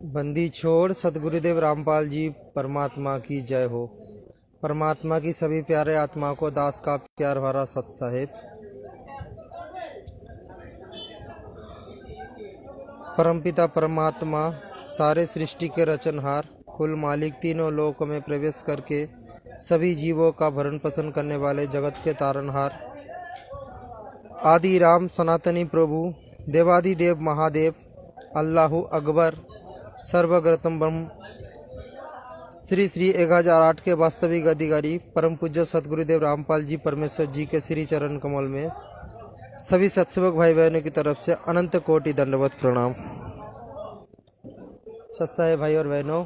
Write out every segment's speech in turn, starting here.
बंदी छोड़ सतगुरुदेव रामपाल जी परमात्मा की जय हो। परमात्मा की सभी प्यारे आत्मा को दास का प्यार भरा सत साहेब। परमपिता परमात्मा सारे सृष्टि के रचनहार, कुल मालिक, तीनों लोकों में प्रवेश करके सभी जीवों का भरण पोषण करने वाले जगत के तारनहार, आदि राम सनातनी प्रभु, देवादिदेव महादेव, अल्लाहु अकबर, सर्वगतम ब्रह्म, श्री श्री 1008 के वास्तविक अधिकारी परम पूज्य सतगुरुदेव रामपाल जी परमेश्वर जी के श्री चरण कमल में सभी सत्सेवक भाई बहनों की तरफ से अनंत कोटि दंडवत प्रणाम। सत्साहे भाई और बहनों,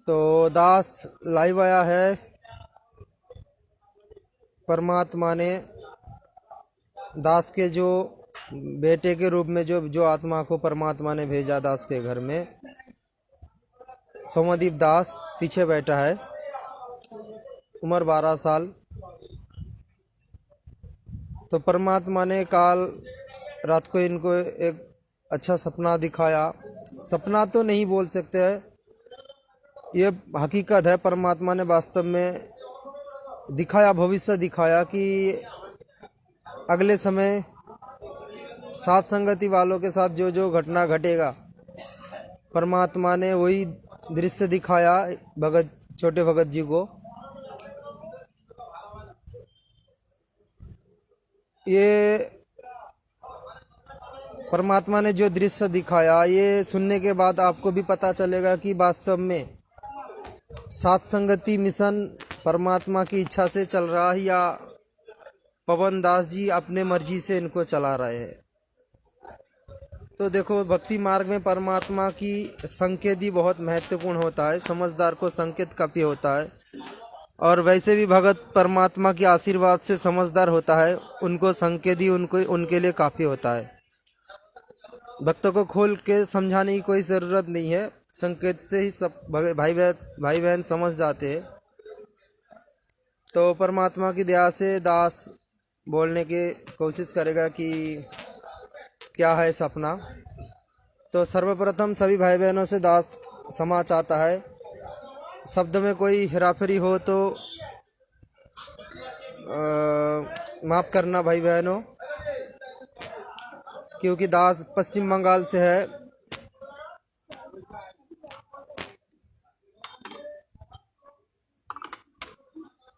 तो दास लाइव आया है। परमात्मा ने दास के जो बेटे के रूप में जो आत्मा को परमात्मा ने भेजा दास के घर में, सोमदीप दास पीछे बैठा है, उम्र 12 साल। तो परमात्मा ने काल रात को इनको एक अच्छा सपना दिखाया। सपना तो नहीं बोल सकते हैं, ये हकीकत है। परमात्मा ने वास्तव में दिखाया, भविष्य दिखाया कि अगले समय साथ संगति वालों के साथ जो जो घटना घटेगा, परमात्मा ने वही दृश्य दिखाया छोटे भगत जी को। ये परमात्मा ने जो दृश्य दिखाया, ये सुनने के बाद आपको भी पता चलेगा कि वास्तव में साथ संगति मिशन परमात्मा की इच्छा से चल रहा है या पवन दास जी अपने मर्जी से इनको चला रहे हैं। तो देखो, भक्ति मार्ग में परमात्मा की संकेत ही बहुत महत्वपूर्ण होता है। समझदार को संकेत काफी होता है, और वैसे भी भगत परमात्मा के आशीर्वाद से समझदार होता है, उनको संकेत ही उनके लिए काफी होता है। भक्तों को खोल के समझाने की कोई ज़रूरत नहीं है, संकेत से ही सब भाई बहन समझ जाते हैं। तो परमात्मा की दया से दास बोलने की कोशिश करेगा कि क्या है सपना। तो सर्वप्रथम सभी भाई बहनों से दास क्षमा चाहता है, शब्द में कोई हेराफेरी हो तो माफ़ करना भाई बहनों, क्योंकि दास पश्चिम बंगाल से है।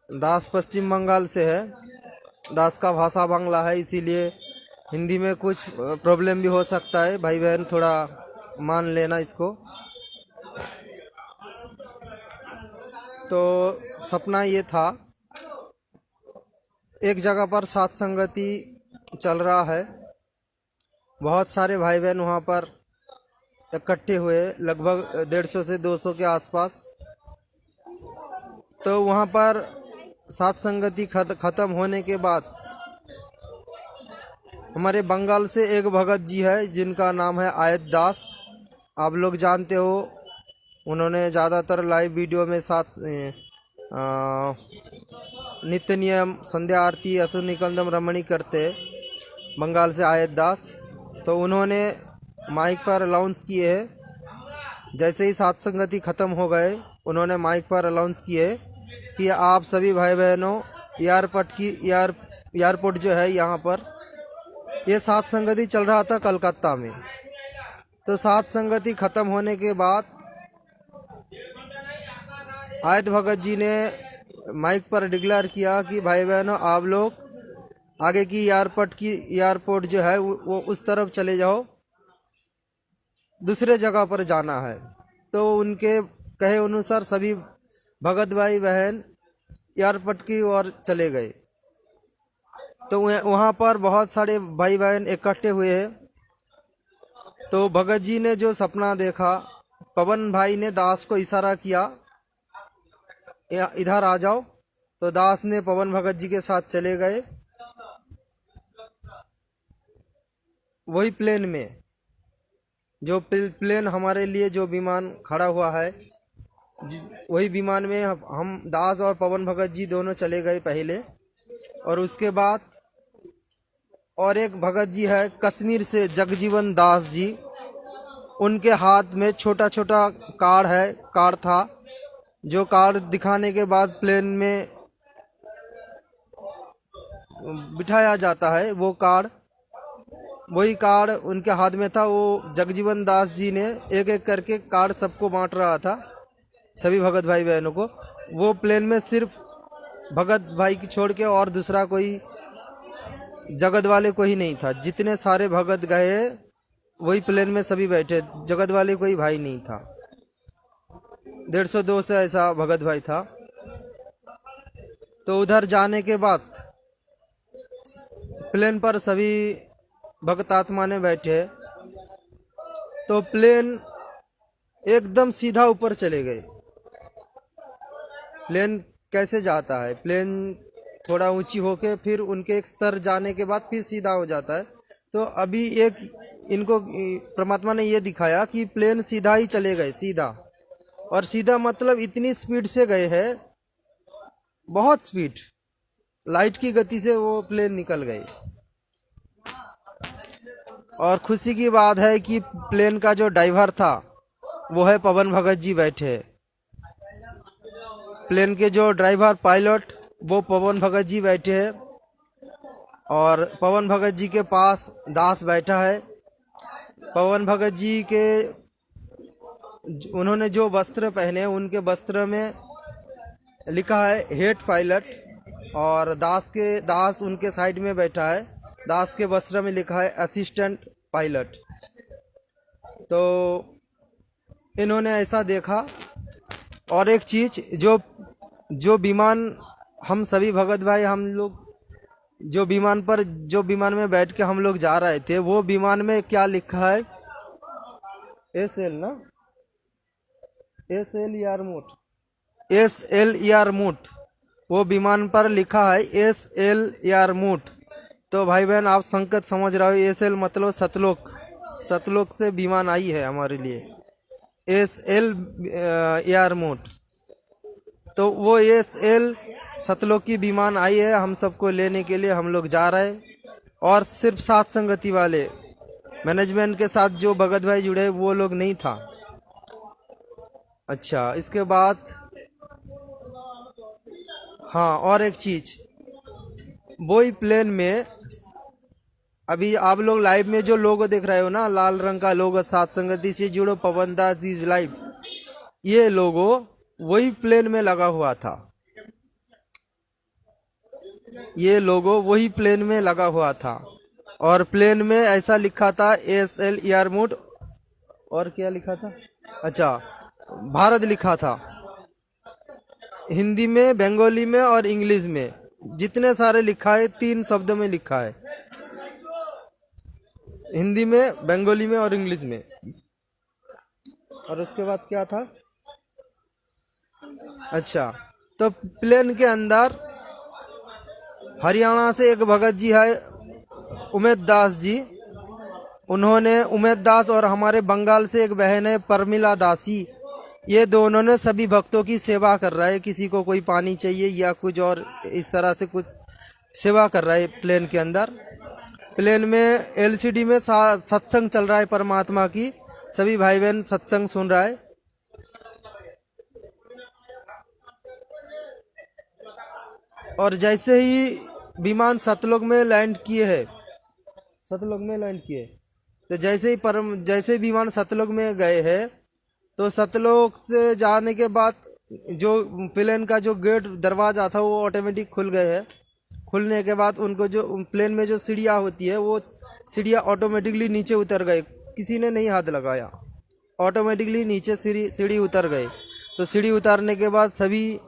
दास पश्चिम बंगाल से है, दास का भाषा बांग्ला है, इसीलिए हिंदी में कुछ प्रॉब्लम भी हो सकता है। भाई बहन थोड़ा मान लेना इसको। तो सपना ये था, एक जगह पर साथ संगति चल रहा है, बहुत सारे भाई बहन वहाँ पर इकट्ठे हुए, लगभग 150 से 200 के आसपास। तो वहाँ पर साथ संगति खत्म होने के बाद हमारे बंगाल से एक भगत जी है जिनका नाम है आयत दास, आप लोग जानते हो। उन्होंने ज़्यादातर लाइव वीडियो में साथ नित्य नियम, संध्या आरती, असुर निकंदम रमणी करते, बंगाल से आयत दास। तो उन्होंने माइक पर अनाउंस किए है, जैसे ही साथ संगति ख़त्म हो गए, उन्होंने माइक पर अनाउंस किए कि आप सभी भाई बहनों, एयरपोर्ट जो है यहाँ पर, ये साथ संगति चल रहा था कलकत्ता में। तो साथ संगति ख़त्म होने के बाद आयत भगत जी ने माइक पर डिक्लेयर किया कि भाई बहनों, आप लोग आगे की एयरपोर्ट जो है वो उस तरफ चले जाओ, दूसरे जगह पर जाना है। तो उनके कहे अनुसार सभी भगत भाई बहन एयरपोर्ट की ओर चले गए। तो वहाँ पर बहुत सारे भाई बहन इकट्ठे हुए हैं। तो भगत जी ने जो सपना देखा, पवन भाई ने दास को इशारा किया, इधर आ जाओ। तो दास ने पवन भगत जी के साथ चले गए। वही प्लेन में, जो प्लेन हमारे लिए जो विमान खड़ा हुआ है, वही विमान में हम दास और पवन भगत जी दोनों चले गए पहले। और उसके बाद और एक भगत जी है कश्मीर से, जगजीवन दास जी, उनके हाथ में छोटा छोटा कार्ड था। जो कार्ड दिखाने के बाद प्लेन में बिठाया जाता है, वो कार्ड, वही कार्ड उनके हाथ में था। वो जगजीवन दास जी ने एक एक करके कार्ड सबको बांट रहा था, सभी भगत भाई बहनों को। वो प्लेन में सिर्फ भगत भाई की छोड़ के और दूसरा कोई जगत वाले कोई नहीं था। जितने सारे भगत गए वही प्लेन में सभी बैठे, जगत वाले कोई भाई नहीं था। 150-200 से ऐसा भगत भाई था। तो उधर जाने के बाद प्लेन पर सभी भगत आत्मा ने बैठे। तो प्लेन एकदम सीधा ऊपर चले गए। प्लेन कैसे जाता है, प्लेन थोड़ा ऊंची होके फिर उनके एक स्तर जाने के बाद फिर सीधा हो जाता है। तो अभी एक इनको परमात्मा ने ये दिखाया कि प्लेन सीधा ही चले गए, सीधा। और सीधा मतलब इतनी स्पीड से गए हैं, बहुत स्पीड, लाइट की गति से वो प्लेन निकल गए। और खुशी की बात है कि प्लेन का जो ड्राइवर था वो है पवन भगत जी बैठे। प्लेन के जो ड्राइवर पायलट वो पवन भगत जी बैठे हैं। और पवन भगत जी के पास दास बैठा है। पवन भगत जी के उन्होंने जो वस्त्र पहने, उनके वस्त्र में लिखा है हेड पायलट। और दास उनके साइड में बैठा है, दास के वस्त्र में लिखा है असिस्टेंट पायलट। तो इन्होंने ऐसा देखा। और एक चीज, जो विमान हम सभी भगत भाई, हम लोग जो विमान में बैठ के हम लोग जा रहे थे, वो विमान में क्या लिखा है, SL ना, SL एयरमूट, वो विमान पर लिखा है SL एयरमूट। तो भाई बहन आप संकेत समझ रहे हो, SL मतलब सतलोक से विमान आई है हमारे लिए, SL एयरमूट। तो वो SL सतलोक की विमान आई है हम सबको लेने के लिए, हम लोग जा रहे हैं। और सिर्फ साथ संगति वाले मैनेजमेंट के साथ जो भगत भाई जुड़े वो लोग नहीं था। अच्छा, इसके बाद हाँ, और एक चीज, वही प्लेन में अभी आप लोग लाइव में जो लोगो देख रहे हो ना, लाल रंग का लोगो, साथ संगति से जुड़ो पवन दास इज लाइव, ये लोगो वही प्लेन में लगा हुआ था। ये लोगो वही प्लेन में लगा हुआ था। और प्लेन में ऐसा लिखा था SL एयरमूट। और क्या लिखा था, अच्छा, भारत लिखा था, हिंदी में, बंगाली में और इंग्लिश में, जितने सारे लिखा है 3 शब्दों में लिखा है, हिंदी में, बंगाली में और इंग्लिश में। और उसके बाद क्या था, अच्छा, तो प्लेन के अंदर हरियाणा से एक भगत जी है उमेद दास जी, उन्होंने, उमेद दास, और हमारे बंगाल से एक बहन है परमिला दासी, ये दोनों ने सभी भक्तों की सेवा कर रहा है। किसी को कोई पानी चाहिए या कुछ और इस तरह से कुछ सेवा कर रहा है प्लेन के अंदर। प्लेन में LCD में सत्संग चल रहा है परमात्मा की, सभी भाई बहन सत्संग सुन रहा है। और जैसे ही विमान सतलोक में लैंड किए, तो जैसे विमान सतलोक में गए हैं, तो सतलोक से जाने के बाद जो प्लेन का जो गेट दरवाजा था वो ऑटोमेटिक खुल गए हैं। खुलने के बाद उनको जो प्लेन में जो सीढ़ियाँ होती है, वो सीढ़ियाँ ऑटोमेटिकली नीचे उतर गए, किसी ने नहीं हाथ लगाया, ऑटोमेटिकली नीचे सीढ़ी उतर गए। तो सीढ़ी उतारने के बाद सभी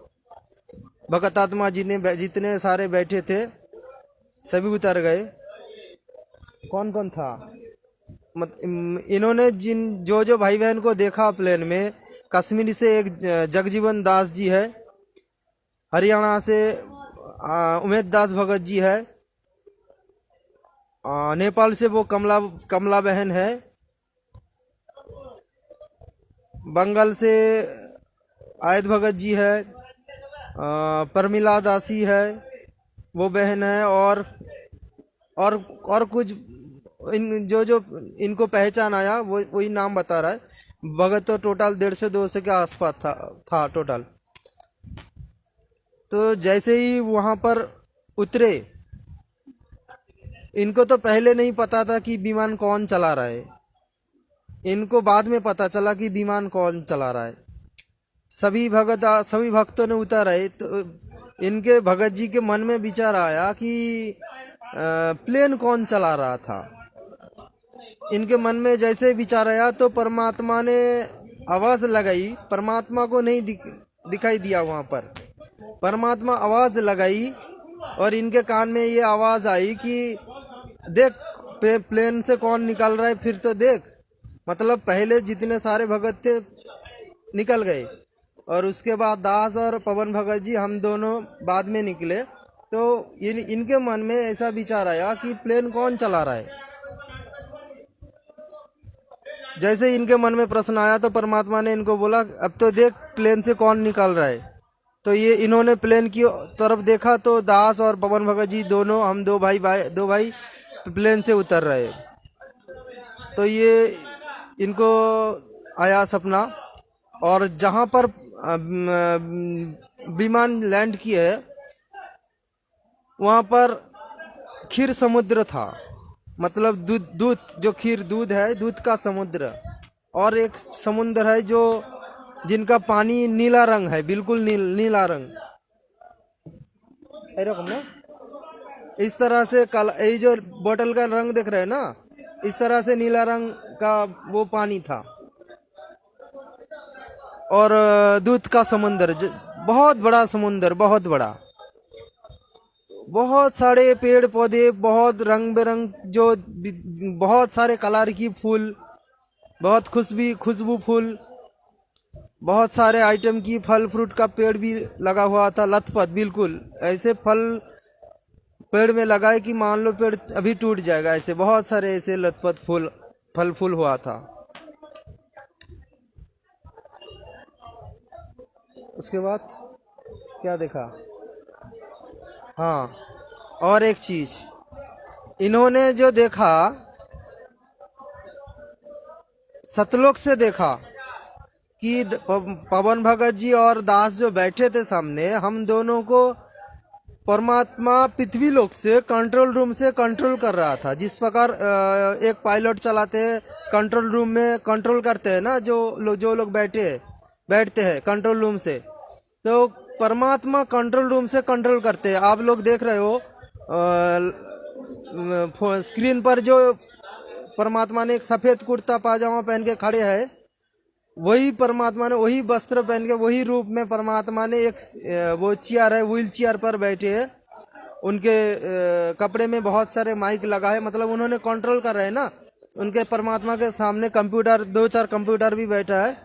भगत आत्मा जितने सारे बैठे थे, सभी उतर गए। कौन कौन था? इन्होंने जिन जो जो भाई बहन को देखा प्लेन में, कश्मीर से एक जगजीवन दास जी है, हरियाणा से उमेद दास भगत जी है, नेपाल से वो कमला कमला बहन है, बंगाल से आयत भगत जी है, परमिला दासी है, वो बहन है, और कुछ इन जो जो इनको पहचान आया वो वही नाम बता रहा है। भगत तो टोटल 150-200 के आसपास था टोटल। तो जैसे ही वहां पर उतरे, इनको तो पहले नहीं पता था कि विमान कौन चला रहा है, इनको बाद में पता चला कि विमान कौन चला रहा है। सभी भक्तों ने उतारे तो इनके भगत जी के मन में विचार आया कि प्लेन कौन चला रहा था। इनके मन में जैसे विचार आया तो परमात्मा ने आवाज लगाई। परमात्मा को नहीं दिखाई दिया वहां पर, परमात्मा आवाज लगाई और इनके कान में ये आवाज आई कि देख प्लेन से कौन निकल रहा है, फिर तो देख। मतलब पहले जितने सारे भगत थे निकल गए और उसके बाद दास और पवन भगत जी हम दोनों बाद में निकले। तो इनके मन में ऐसा विचार आया कि प्लेन कौन चला रहा है। जैसे इनके मन में प्रश्न आया तो परमात्मा ने इनको बोला अब तो देख प्लेन से कौन निकल रहा है। तो ये इन्होंने प्लेन की तरफ देखा तो दास और पवन भगत जी दोनों, हम दो भाई प्लेन से उतर रहे। तो ये इनको आया सपना, और जहां पर विमान लैंड किए है वहां पर खीर समुद्र था। मतलब दूध जो खीर दूध है, दूध का समुद्र। और एक समुद्र है जो जिनका पानी नीला रंग है, बिल्कुल नीला रंग। एरकम ना, इस तरह से ये जो बोतल का रंग देख रहे हैं ना, इस तरह से नीला रंग का वो पानी था। और दूध का समुद्र, बहुत बड़ा समुद्र, बहुत बड़ा, बहुत सारे पेड़ पौधे, बहुत रंग बिरंग, जो बहुत सारे कलर की फूल, बहुत खुशबू फूल, बहुत सारे आइटम की फल फ्रूट का पेड़ भी लगा हुआ था, लथपथ बिल्कुल ऐसे फल पेड़ में लगा है कि मान लो पेड़ अभी टूट जाएगा। ऐसे बहुत सारे ऐसे लथपथ फल फूल हुआ था। उसके बाद क्या देखा? हाँ, और एक चीज इन्होंने जो देखा, सतलोक से देखा कि पवन भगत जी और दास जो बैठे थे सामने, हम दोनों को परमात्मा पृथ्वी लोक से कंट्रोल रूम से कंट्रोल कर रहा था। जिस प्रकार एक पायलट चलाते हैं, कंट्रोल रूम में कंट्रोल करते हैं ना, जो लोग बैठते हैं कंट्रोल रूम से, तो परमात्मा कंट्रोल रूम से कंट्रोल करते हैं। आप लोग देख रहे हो स्क्रीन पर जो परमात्मा ने एक सफेद कुर्ता पाजामा पहन के खड़े हैं, वही परमात्मा ने वही वस्त्र पहन के वही रूप में परमात्मा ने एक वो चेयर है, व्हील चेयर पर बैठे हैं। उनके कपड़े में बहुत सारे माइक लगा है, मतलब उन्होंने कंट्रोल कर रहे हैं ना। उनके परमात्मा के सामने कंप्यूटर, 2-4 कंप्यूटर भी बैठा है।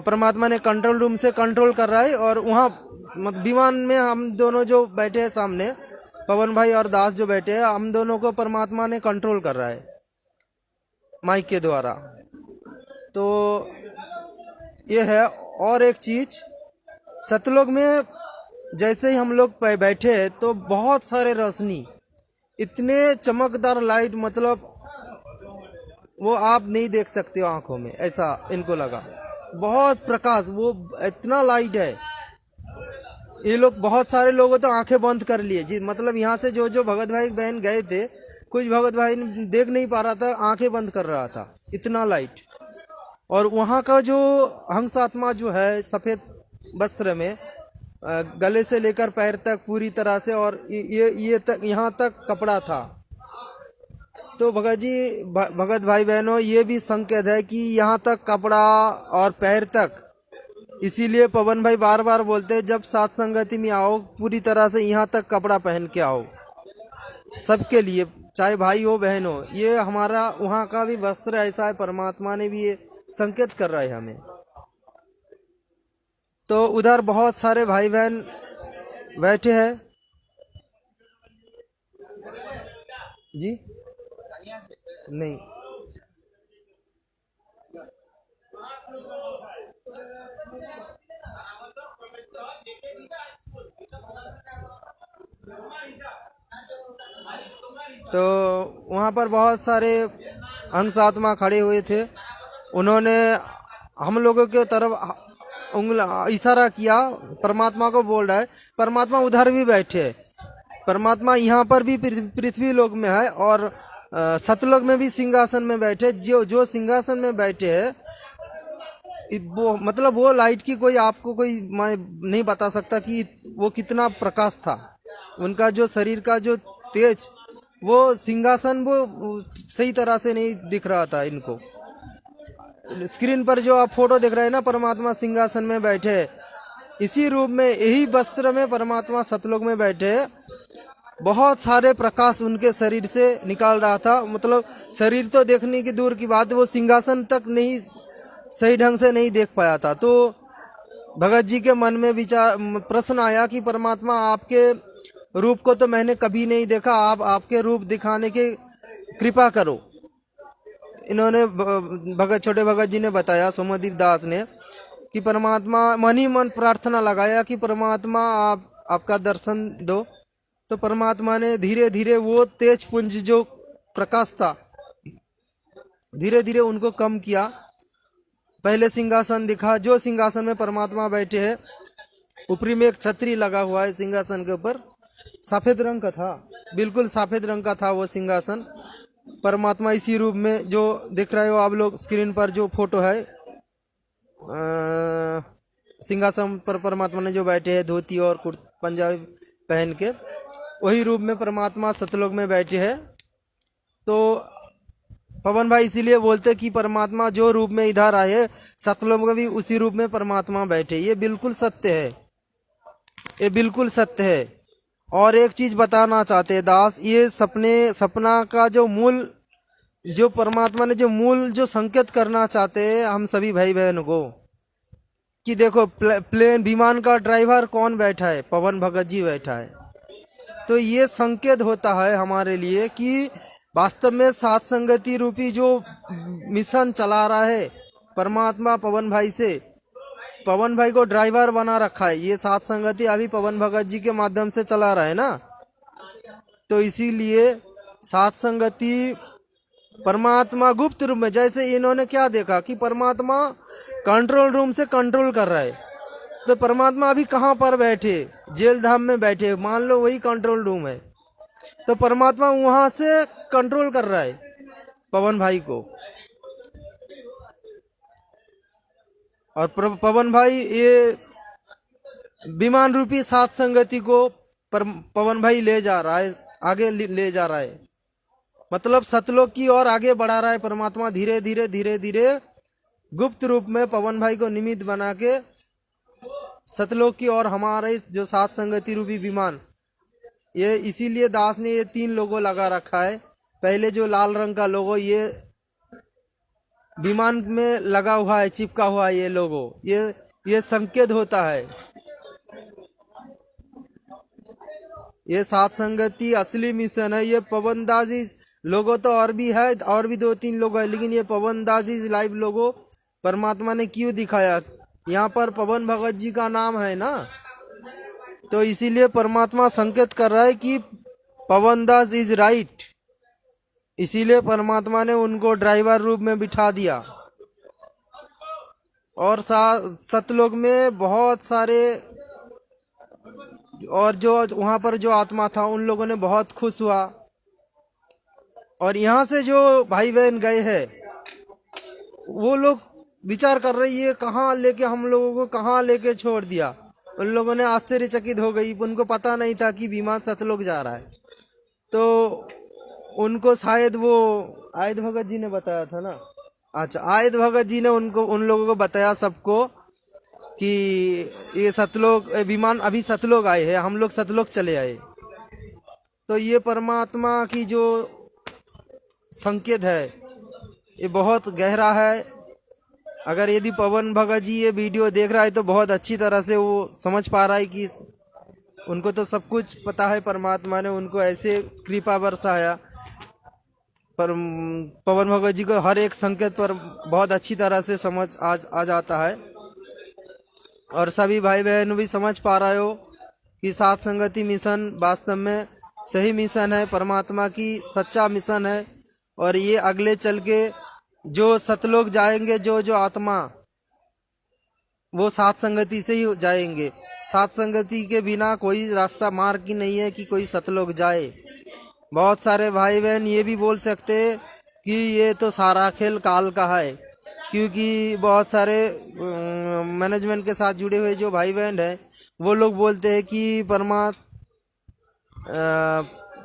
परमात्मा ने कंट्रोल रूम से कंट्रोल कर रहा है। और वहाँ विमान में हम दोनों जो बैठे हैं सामने, पवन भाई और दास जो बैठे हैं, हम दोनों को परमात्मा ने कंट्रोल कर रहा है माइक के द्वारा। तो ये है। और एक चीज, सतलोक में जैसे ही हम लोग बैठे तो बहुत सारे रोशनी, इतने चमकदार लाइट, मतलब वो आप नहीं देख सकते हो आंखों में, ऐसा इनको लगा। बहुत प्रकाश, वो इतना लाइट है। ये लोग, बहुत सारे लोगों तो आंखें बंद कर लिए जी। मतलब यहाँ से जो भगत भाई बहन गए थे, कुछ भगत भाई देख नहीं पा रहा था, आंखें बंद कर रहा था, इतना लाइट। और वहाँ का जो हंस आत्मा जो है सफेद वस्त्र में, गले से लेकर पैर तक पूरी तरह से, और ये तक यहाँ तक कपड़ा था। तो भगत भाई बहनों, ये भी संकेत है कि यहाँ तक कपड़ा और पैर तक। इसीलिए पवन भाई बार बार बोलते हैं जब सात संगति में आओ, पूरी तरह से यहाँ तक कपड़ा पहन के आओ। सबके लिए, चाहे भाई हो बहन हो, ये हमारा वहाँ का भी वस्त्र ऐसा है, परमात्मा ने भी ये संकेत कर रहा है हमें। तो उधर बहुत सारे भाई बहन बैठे हैं जी। नहीं, तो वहाँ पर बहुत सारे हंस आत्मा खड़े हुए थे। उन्होंने हम लोगों के तरफ उंगला इशारा किया, परमात्मा को बोल रहा है। परमात्मा उधर भी बैठे हैं, परमात्मा यहाँ पर भी पृथ्वी लोक में है और सतलोक में भी सिंहासन में बैठे। जो जो सिंहासन में बैठे हैं, वो मतलब वो लाइट की कोई आपको कोई मैं नहीं बता सकता कि वो कितना प्रकाश था। उनका जो शरीर का जो तेज, वो सिंहासन वो सही तरह से नहीं दिख रहा था इनको। स्क्रीन पर जो आप फोटो देख रहे हैं ना, परमात्मा सिंहासन में बैठे, इसी रूप में यही वस्त्र में परमात्मा सतलोक में बैठे। बहुत सारे प्रकाश उनके शरीर से निकाल रहा था। मतलब शरीर तो देखने की दूर की बात, वो सिंहासन तक नहीं सही ढंग से नहीं देख पाया था। तो भगत जी के मन में विचार प्रश्न आया कि परमात्मा आपके रूप को तो मैंने कभी नहीं देखा, आप आपके रूप दिखाने की कृपा करो। इन्होंने भगत छोटे भगत जी ने बताया, सोमदीप दास ने, कि परमात्मा मन ही मन प्रार्थना लगाया कि परमात्मा आप आपका दर्शन दो। तो परमात्मा ने धीरे धीरे वो तेज पुंज जो प्रकाश था, धीरे धीरे उनको कम किया। पहले सिंहासन दिखा, जो सिंहासन में परमात्मा बैठे हैं, ऊपरी में एक छतरी लगा हुआ है सिंहासन के ऊपर, सफेद रंग का था, बिल्कुल सफेद रंग का था वो सिंहासन। परमात्मा इसी रूप में जो दिख रहे हो आप लोग स्क्रीन पर, जो फोटो है सिंहासन पर परमात्मा ने जो बैठे हैं धोती और पंजाबी पहन के, वही रूप में परमात्मा सतलोक में बैठे हैं। तो पवन भाई इसीलिए बोलते कि परमात्मा जो रूप में इधर आए, सतलोक में भी उसी रूप में परमात्मा बैठे। ये बिल्कुल सत्य है, ये बिल्कुल सत्य है। और एक चीज बताना चाहते हैं दास, ये सपना का जो मूल, जो परमात्मा ने जो मूल जो संकेत करना चाहते हैं हम सभी भाई बहन को, कि देखो प्लेन विमान का ड्राइवर कौन बैठा है, पवन भगत जी बैठा है। तो ये संकेत होता है हमारे लिए कि वास्तव में सात संगति रूपी जो मिशन चला रहा है परमात्मा पवन भाई से, पवन भाई को ड्राइवर बना रखा है। ये सात संगति अभी पवन भगत जी के माध्यम से चला रहा है ना। तो इसीलिए सात संगति परमात्मा गुप्त रूप में, जैसे इन्होंने क्या देखा कि परमात्मा कंट्रोल रूम से कंट्रोल कर रहा है। तो परमात्मा अभी कहाँ पर बैठे, जेल धाम में बैठे, मान लो वही कंट्रोल रूम है, तो परमात्मा वहां से कंट्रोल कर रहा है पवन भाई को। और पवन भाई ये विमान रूपी सात संगति को पवन भाई ले जा रहा है, आगे ले जा रहा है। मतलब सतलोक की ओर आगे बढ़ा रहा है परमात्मा, धीरे धीरे धीरे धीरे गुप्त रूप में पवन भाई को निमित्त बना के सतलोक की ओर हमारे जो सात संगति रूपी विमान, ये इसीलिए दास ने ये तीन लोगो लगा रखा है। पहले जो लाल रंग का लोगो ये विमान में लगा हुआ है, चिपका हुआ है, ये लोगो ये संकेत होता है। ये सात संगति असली मिशन है। ये पवन दास लोगो तो और भी है, और भी दो तीन लोग है, लेकिन ये पवन दास लाइव लोगो परमात्मा ने क्यों दिखाया, यहाँ पर पवन भगत जी का नाम है ना, तो इसीलिए परमात्मा संकेत कर रहा है कि पवन दास इज राइट। इसीलिए परमात्मा ने उनको ड्राइवर रूप में बिठा दिया। और सतलोक में बहुत सारे और जो वहां पर जो आत्मा था उन लोगों ने बहुत खुश हुआ। और यहाँ से जो भाई बहन गए हैं वो लोग विचार कर रहे, ये कहाँ लेके हम लोगों को कहाँ लेके छोड़ दिया। उन लोगों ने आश्चर्यचकित हो गई, उनको पता नहीं था कि विमान सतलोक जा रहा है। तो उनको शायद वो आयद भगत जी ने बताया था ना, अच्छा आयद भगत जी ने उनको उन लोगों को बताया सबको कि ये सतलोक विमान अभी सतलोक आए हैं, हम लोग सतलोक चले आए। तो ये परमात्मा की जो संकेत है ये बहुत गहरा है। अगर यदि पवन भगत जी ये वीडियो देख रहा है तो बहुत अच्छी तरह से वो समझ पा रहा है कि उनको तो सब कुछ पता है, परमात्मा ने उनको ऐसे कृपा बरसाया। पर पवन भगत जी को हर एक संकेत पर बहुत अच्छी तरह से समझ आ जाता है। और सभी भाई बहन भी समझ पा रहे हो कि सात संगति मिशन वास्तव में सही मिशन है, परमात्मा की सच्चा मिशन है। और ये अगले चल के जो सतलोक जाएंगे, जो जो आत्मा, वो सात संगति से ही जाएंगे। सात संगति के बिना कोई रास्ता मार्ग ही नहीं है कि कोई सतलोक जाए। बहुत सारे भाई बहन ये भी बोल सकते हैं कि ये तो सारा खेल काल का है, क्योंकि बहुत सारे मैनेजमेंट के साथ जुड़े हुए जो भाई बहन हैं वो लोग बोलते हैं कि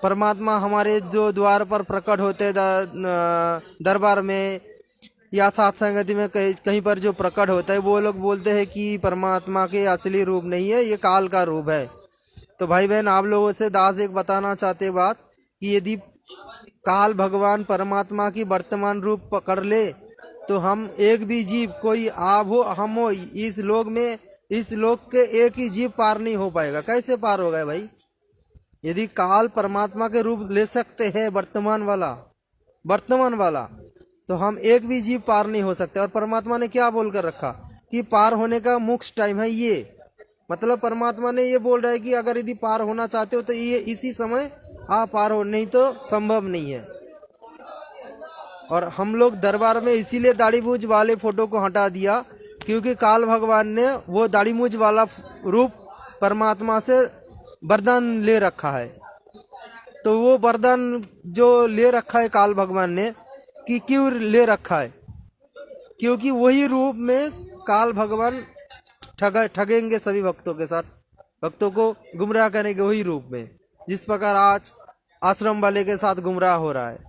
परमात्मा हमारे जो द्वार पर प्रकट होते हैं दरबार में या सात संगति में कहीं पर जो प्रकट होता है, वो लोग बोलते हैं कि परमात्मा के असली रूप नहीं है, ये काल का रूप है। तो भाई बहन आप लोगों से दास एक बताना चाहते बात कि यदि काल भगवान परमात्मा की वर्तमान रूप पकड़ ले तो हम एक भी जीव, कोई आप हो हम हो, इस लोक में, इस लोक के एक ही जीव पार नहीं हो पाएगा। कैसे पार होगा भाई? यदि काल परमात्मा के रूप ले सकते हैं वर्तमान वाला, तो हम एक भी जीव पार नहीं हो सकते। और परमात्मा ने क्या बोलकर रखा कि पार होने का मुख्य टाइम है ये। मतलब परमात्मा ने ये बोल रहा है कि अगर यदि पार होना चाहते हो तो ये इसी समय आप पार हो, नहीं तो संभव नहीं है। और हम लोग दरबार में इसीलिए दाढ़ी मूंछ वाले फोटो को हटा दिया, क्योंकि काल भगवान ने वो दाढ़ी मूंछ वाला रूप परमात्मा से वरदान ले रखा है। तो वो वरदान जो ले रखा है काल भगवान ने, कि क्यों ले रखा है? क्योंकि वही रूप में काल भगवान ठगेंगे सभी भक्तों के साथ, भक्तों को गुमराह करेंगे वही रूप में, जिस प्रकार आज आश्रम वाले के साथ गुमराह हो रहा है।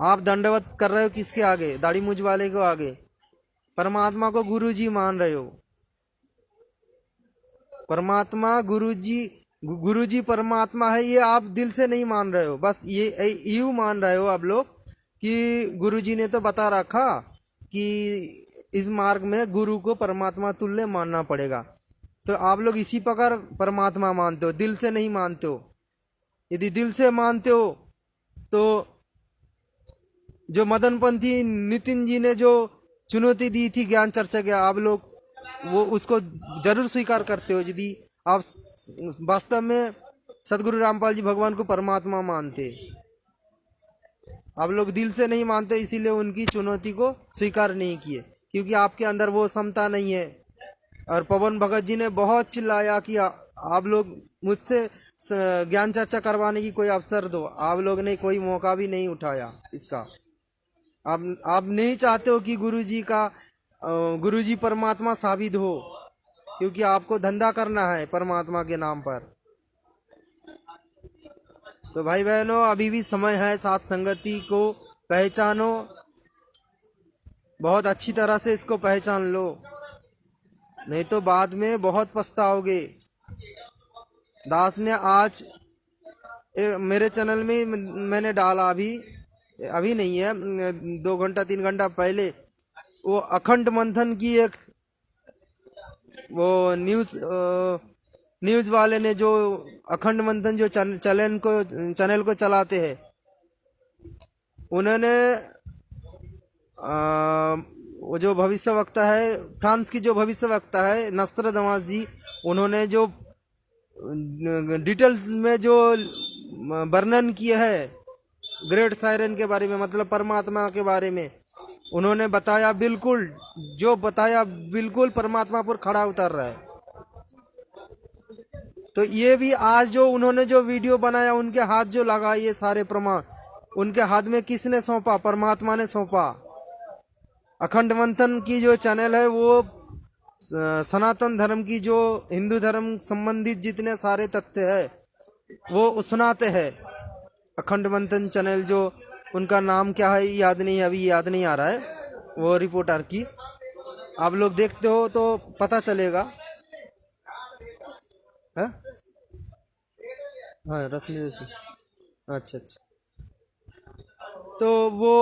आप दंडवत कर रहे हो किसके आगे? दाढ़ी मूंछ वाले को आगे। परमात्मा को गुरुजी मान रहे हो। परमात्मा गुरुजी परमात्मा है, ये आप दिल से नहीं मान रहे हो। बस ये यूं मान रहे हो आप लोग कि गुरुजी ने तो बता रखा कि इस मार्ग में गुरु को परमात्मा तुल्य मानना पड़ेगा, तो आप लोग इसी प्रकार परमात्मा मानते हो, दिल से नहीं मानते हो। यदि दिल से मानते हो तो जो मदनपंथी नितिन जी ने जो चुनौती दी थी ज्ञान चर्चा के, आप लोग वो उसको जरूर स्वीकार करते हो। यदि आप वास्तव में सदगुरु रामपाल जी भगवान को परमात्मा मानते, आप लोग दिल से नहीं मानते, इसीलिए उनकी चुनौती को स्वीकार नहीं किए, क्योंकि आपके अंदर वो क्षमता नहीं है। और पवन भगत जी ने बहुत चिल्लाया कि आप लोग मुझसे ज्ञान चर्चा करवाने की कोई अवसर दो। आप लोग ने कोई मौका भी नहीं उठाया इसका। आप नहीं चाहते हो कि गुरुजी परमात्मा साबित हो, क्योंकि आपको धंधा करना है परमात्मा के नाम पर। तो भाई बहनों अभी भी समय है, सात संगति को पहचानो, बहुत अच्छी तरह से इसको पहचान लो, नहीं तो बाद में बहुत पछताओगे। दास ने आज मेरे चैनल में मैंने डाला, अभी नहीं है, 2 घंटा 3 घंटा पहले, वो अखंड मंथन की एक वो न्यूज वाले ने जो अखंड मंथन जो चैनल को चलाते हैं, उन्होंने वो जो भविष्य वक्ता है, फ्रांस की जो भविष्य वक्ता है नस्त्रदामस जी, उन्होंने जो डिटेल्स में जो वर्णन किया है ग्रेट साइरन के बारे में, मतलब परमात्मा के बारे में, उन्होंने बताया बिल्कुल, जो बताया बिल्कुल परमात्मा पर खड़ा उतर रहा है। तो ये भी आज जो उन्होंने जो वीडियो बनाया, उनके हाथ जो लगा, ये सारे प्रमाण उनके हाथ में किसने सौंपा? परमात्मा ने सौंपा। अखंड मंथन की जो चैनल है वो सनातन धर्म की, जो हिंदू धर्म संबंधित जितने सारे तथ्य है वो सुनाते हैं। अखंड मंथन चैनल, जो उनका नाम क्या है याद नहीं, अभी याद नहीं आ रहा है, वो रिपोर्टर की, आप लोग देखते हो तो पता चलेगा है? हाँ रश्मि जोशी। अच्छा अच्छा। तो वो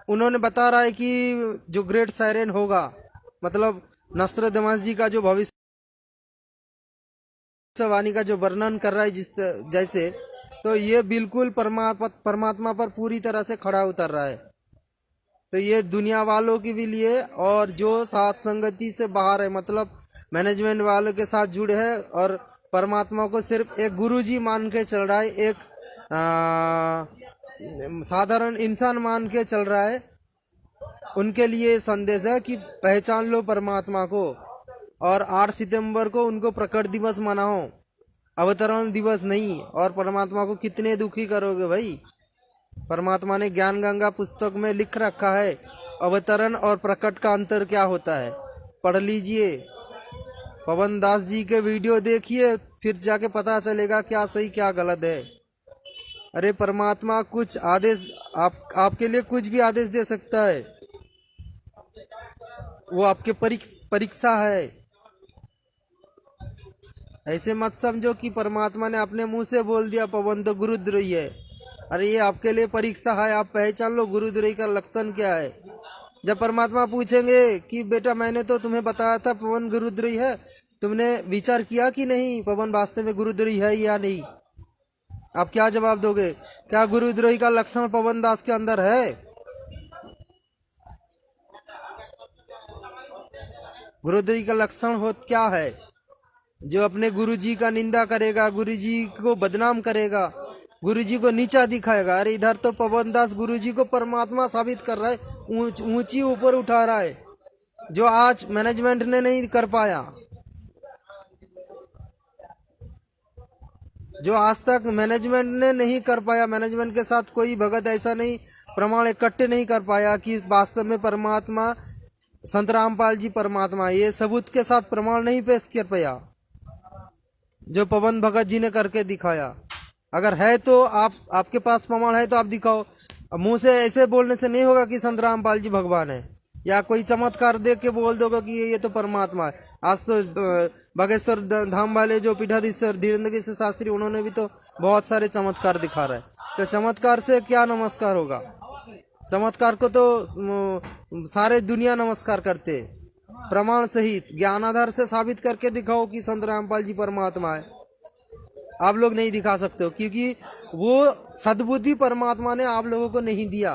उन्होंने बता रहा है कि जो ग्रेट सायरन होगा, मतलब नस्त्रदामस जी का जो भविष्यवाणी का जो वर्णन कर रहा है जिस जैसे, तो ये बिल्कुल परमात्मा पर पूरी तरह से खड़ा उतर रहा है। तो ये दुनिया वालों के भी लिए, और जो साथ संगति से बाहर है, मतलब मैनेजमेंट वालों के साथ जुड़े हैं और परमात्मा को सिर्फ एक गुरुजी मान के चल रहा है, एक साधारण इंसान मान के चल रहा है, उनके लिए संदेश है कि पहचान लो परमात्मा को। और 8 सितंबर को उनको प्रकट दिवस मनाओ, अवतरण दिवस नहीं। और परमात्मा को कितने दुखी करोगे भाई। परमात्मा ने ज्ञान गंगा पुस्तक में लिख रखा है अवतरण और प्रकट का अंतर क्या होता है, पढ़ लीजिए। पवन दास जी के वीडियो देखिए, फिर जाके पता चलेगा क्या सही क्या गलत है। अरे परमात्मा कुछ आदेश, आपके लिए कुछ भी आदेश दे सकता है, वो आपके परीक्षा है। ऐसे मत समझो कि परमात्मा ने अपने मुंह से बोल दिया पवन तो गुरुद्रोही है। अरे ये आपके लिए परीक्षा है, आप पहचान लो गुरुद्रोही का लक्षण क्या है। जब परमात्मा पूछेंगे कि बेटा मैंने तो तुम्हें बताया था पवन गुरुद्रोही है, तुमने विचार किया कि नहीं पवन वास्तव में गुरुद्रोही है या नहीं, आप क्या जवाब दोगे? क्या गुरुद्रोही का लक्षण पवन दास के अंदर है? गुरुद्रोही का लक्षण हो क्या है? जो अपने गुरुजी का निंदा करेगा, गुरुजी को बदनाम करेगा, गुरुजी को नीचा दिखाएगा। अरे इधर तो पवन दास गुरुजी को परमात्मा साबित कर रहा है, ऊंची ऊपर उठा रहा है, जो आज मैनेजमेंट ने नहीं कर पाया, जो आज तक मैनेजमेंट ने नहीं कर पाया। मैनेजमेंट के साथ कोई भगत ऐसा नहीं प्रमाण इकट्ठे नहीं कर पाया कि वास्तव में परमात्मा संत रामपाल जी परमात्मा, ये सबूत के साथ प्रमाण नहीं पेश कर पाया जो पवन भगत जी ने करके दिखाया। अगर है तो आपके पास प्रमाण है तो आप दिखाओ। अब मुंह से ऐसे बोलने से नहीं होगा कि संत रामपाल जी भगवान है, या कोई चमत्कार देख के बोल दोगे कि ये तो परमात्मा है। आज तो बागेश्वर धाम वाले जो पीठाधीश्वर धीरेन्द्र गिरि शास्त्री, उन्होंने भी तो बहुत सारे चमत्कार दिखा रहे हैं। तो चमत्कार से क्या नमस्कार होगा? चमत्कार को तो सारे दुनिया नमस्कार करते। प्रमाण सहित ज्ञानाधार से साबित करके दिखाओ कि संत रामपाल जी परमात्मा है। आप लोग नहीं दिखा सकते हो, क्योंकि वो सद्बुद्धि परमात्मा ने आप लोगों को नहीं दिया।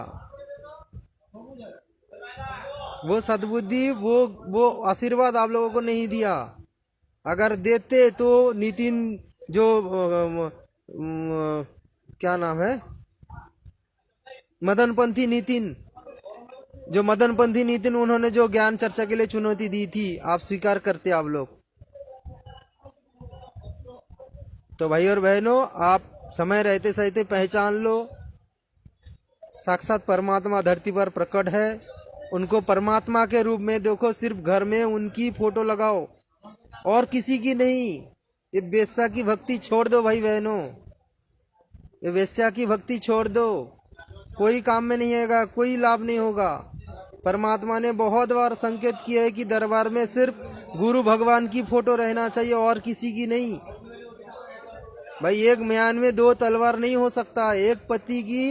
वो सद्बुद्धि, वो आशीर्वाद आप लोगों को नहीं दिया। अगर देते तो नितिन जो क्या नाम है, मदनपंथी नितिन, जो मदनपंथी नितिन, उन्होंने जो ज्ञान चर्चा के लिए चुनौती दी थी, आप स्वीकार करते आप लोग। तो भाई और बहनों, आप समय रहते सहते पहचान लो, साक्षात परमात्मा धरती पर प्रकट है। उनको परमात्मा के रूप में देखो, सिर्फ घर में उनकी फोटो लगाओ और किसी की नहीं। ये वेश्या की भक्ति छोड़ दो भाई बहनों, ये वेश्या की भक्ति छोड़ दो, कोई काम में नहीं आएगा, कोई लाभ नहीं होगा। परमात्मा ने बहुत बार संकेत किया है कि दरबार में सिर्फ गुरु भगवान की फोटो रहना चाहिए और किसी की नहीं। भाई एक म्यान में दो तलवार नहीं हो सकता। एक पति की,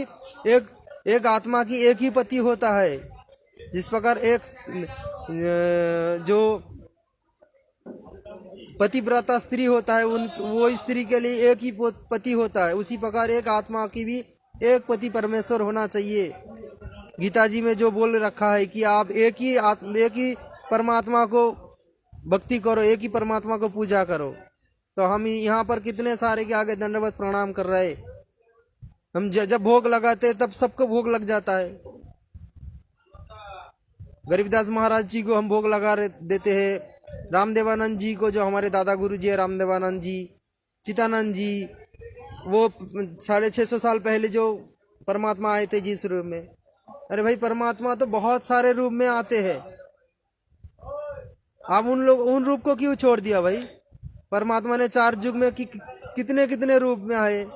एक आत्मा की एक ही पति होता है। जिस प्रकार एक जो पतिव्रता स्त्री होता है, वो स्त्री के लिए एक ही पति होता है, उसी प्रकार एक आत्मा की भी एक पति परमेश्वर होना चाहिए। गीता जी में जो बोल रखा है कि आप एक ही परमात्मा को भक्ति करो, एक ही परमात्मा को पूजा करो। तो हम यहाँ पर कितने सारे के आगे दंडवत प्रणाम कर रहे। हम जब भोग लगाते तब सबको भोग लग जाता है। गरीबदास महाराज जी को हम भोग लगा देते हैं, रामदेवानंद जी को, जो हमारे दादा गुरु जी है रामदेवानंद जी, चितानंद जी, वो 650 साल पहले जो परमात्मा आए थे जिस रूप में। अरे भाई परमात्मा तो बहुत सारे रूप में आते हैं, आप उन रूप को क्यों छोड़ दिया भाई? परमात्मा ने 4 युग में कितने कितने रूप में आए।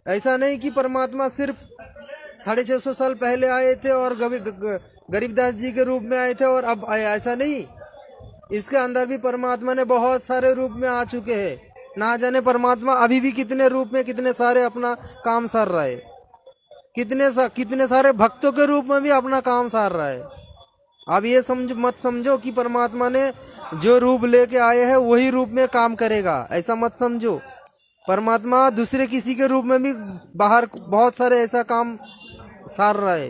ऐसा नहीं कि परमात्मा सिर्फ 650 साल पहले आए थे और गरीबदास जी के रूप में आए थे और अब आए, ऐसा नहीं। इसके अंदर भी परमात्मा ने बहुत सारे रूप में आ चुके हैं। ना जाने परमात्मा अभी भी कितने रूप में कितने सारे अपना काम सार रहा है, कितने सारे भक्तों के रूप में भी अपना काम सार रहा है। अब ये मत समझो कि परमात्मा ने जो रूप लेके आए हैं वही रूप में काम करेगा, ऐसा मत समझो। परमात्मा दूसरे किसी के रूप में भी बाहर बहुत सारे ऐसा काम सार रहा है।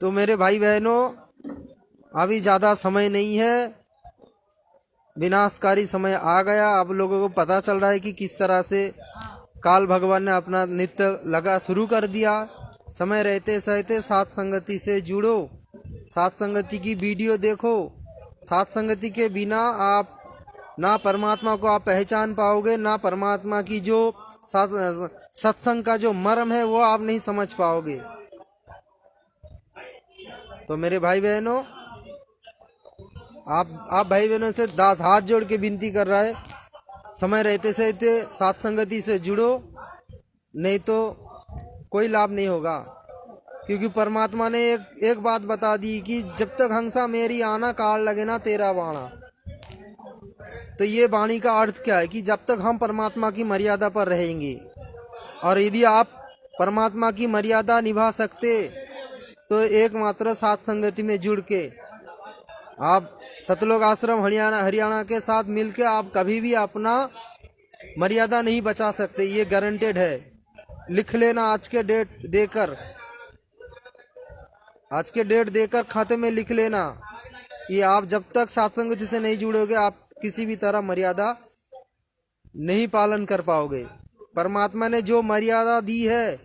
तो मेरे भाई बहनों, अभी ज्यादा समय नहीं है, विनाशकारी समय आ गया। अब लोगों को पता चल रहा है कि किस तरह से काल भगवान ने अपना नित्य लगा शुरू कर दिया। समय रहते सहते साथ संगति से जुड़ो, साथ संगति की वीडियो देखो। साथ संगति के बिना आप ना परमात्मा को आप पहचान पाओगे, ना परमात्मा की जो सत्संग का जो मर्म है वो आप नहीं समझ पाओगे। तो मेरे भाई बहनों, आप भाई बहनों से दास हाथ जोड़ के विनती कर रहा है, समय रहते सहते साथ संगति से जुड़ो, नहीं तो कोई लाभ नहीं होगा। क्योंकि परमात्मा ने एक बात बता दी कि जब तक हंसा मेरी आना, काल लगे ना तेरा वाणा। तो ये वाणी का अर्थ क्या है कि जब तक हम परमात्मा की मर्यादा पर रहेंगे, और यदि आप परमात्मा की मर्यादा निभा सकते तो एकमात्र साथ संगति में जुड़ के आप सतलोक आश्रम हरियाणा के साथ मिलके आप कभी भी अपना मर्यादा नहीं बचा सकते, ये गारंटेड है। लिख लेना, आज के डेट देकर खाते में लिख लेना, ये आप जब तक सत्संग से नहीं जुड़ोगे आप किसी भी तरह मर्यादा नहीं पालन कर पाओगे। परमात्मा ने जो मर्यादा दी है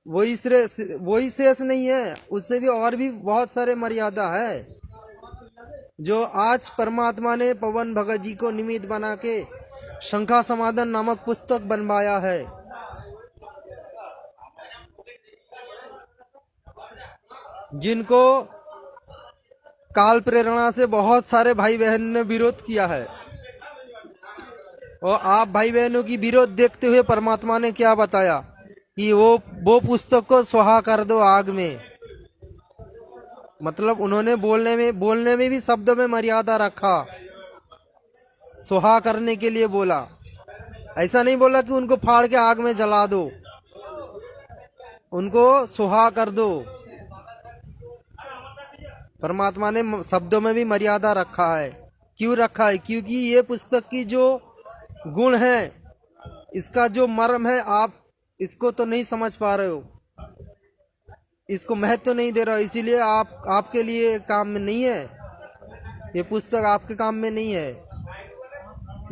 वही शेष नहीं है, उससे भी और भी बहुत सारे मर्यादा है जो आज परमात्मा ने पवन भगत जी को निमित्त बना के शंखा समाधान नामक पुस्तक बनवाया है। जिनको काल प्रेरणा से बहुत सारे भाई बहन ने विरोध किया है, और आप भाई बहनों की विरोध देखते हुए परमात्मा ने क्या बताया कि वो पुस्तक को सुहा कर दो आग में। मतलब उन्होंने बोलने में भी शब्दों में मर्यादा रखा, सुहा करने के लिए बोला। ऐसा नहीं बोला कि उनको फाड़ के आग में जला दो, उनको सुहा कर दो। परमात्मा ने शब्दों में भी मर्यादा रखा है। क्यों रखा है? क्योंकि ये पुस्तक की जो गुण है, इसका जो मर्म है, आप इसको तो नहीं समझ पा रहे हो, इसको महत्व नहीं दे रहा हो, इसीलिए आपके लिए काम में नहीं है ये पुस्तक, आपके काम में नहीं है।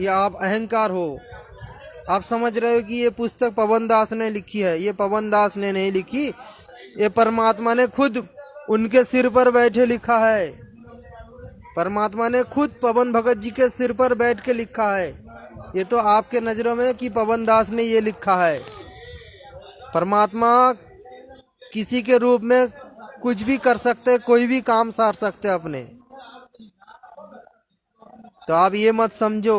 ये आप अहंकार हो, आप समझ रहे हो कि ये पुस्तक पवन दास ने लिखी है। ये पवन दास ने नहीं लिखी, ये परमात्मा ने खुद उनके सिर पर बैठे लिखा है। परमात्मा ने खुद पवन भगत जी के सिर पर बैठ के लिखा है। ये तो आपके नजरों में कि पवन दास ने ये लिखा है। परमात्मा किसी के रूप में कुछ भी कर सकते, कोई भी काम सार सकते अपने। तो आप ये मत समझो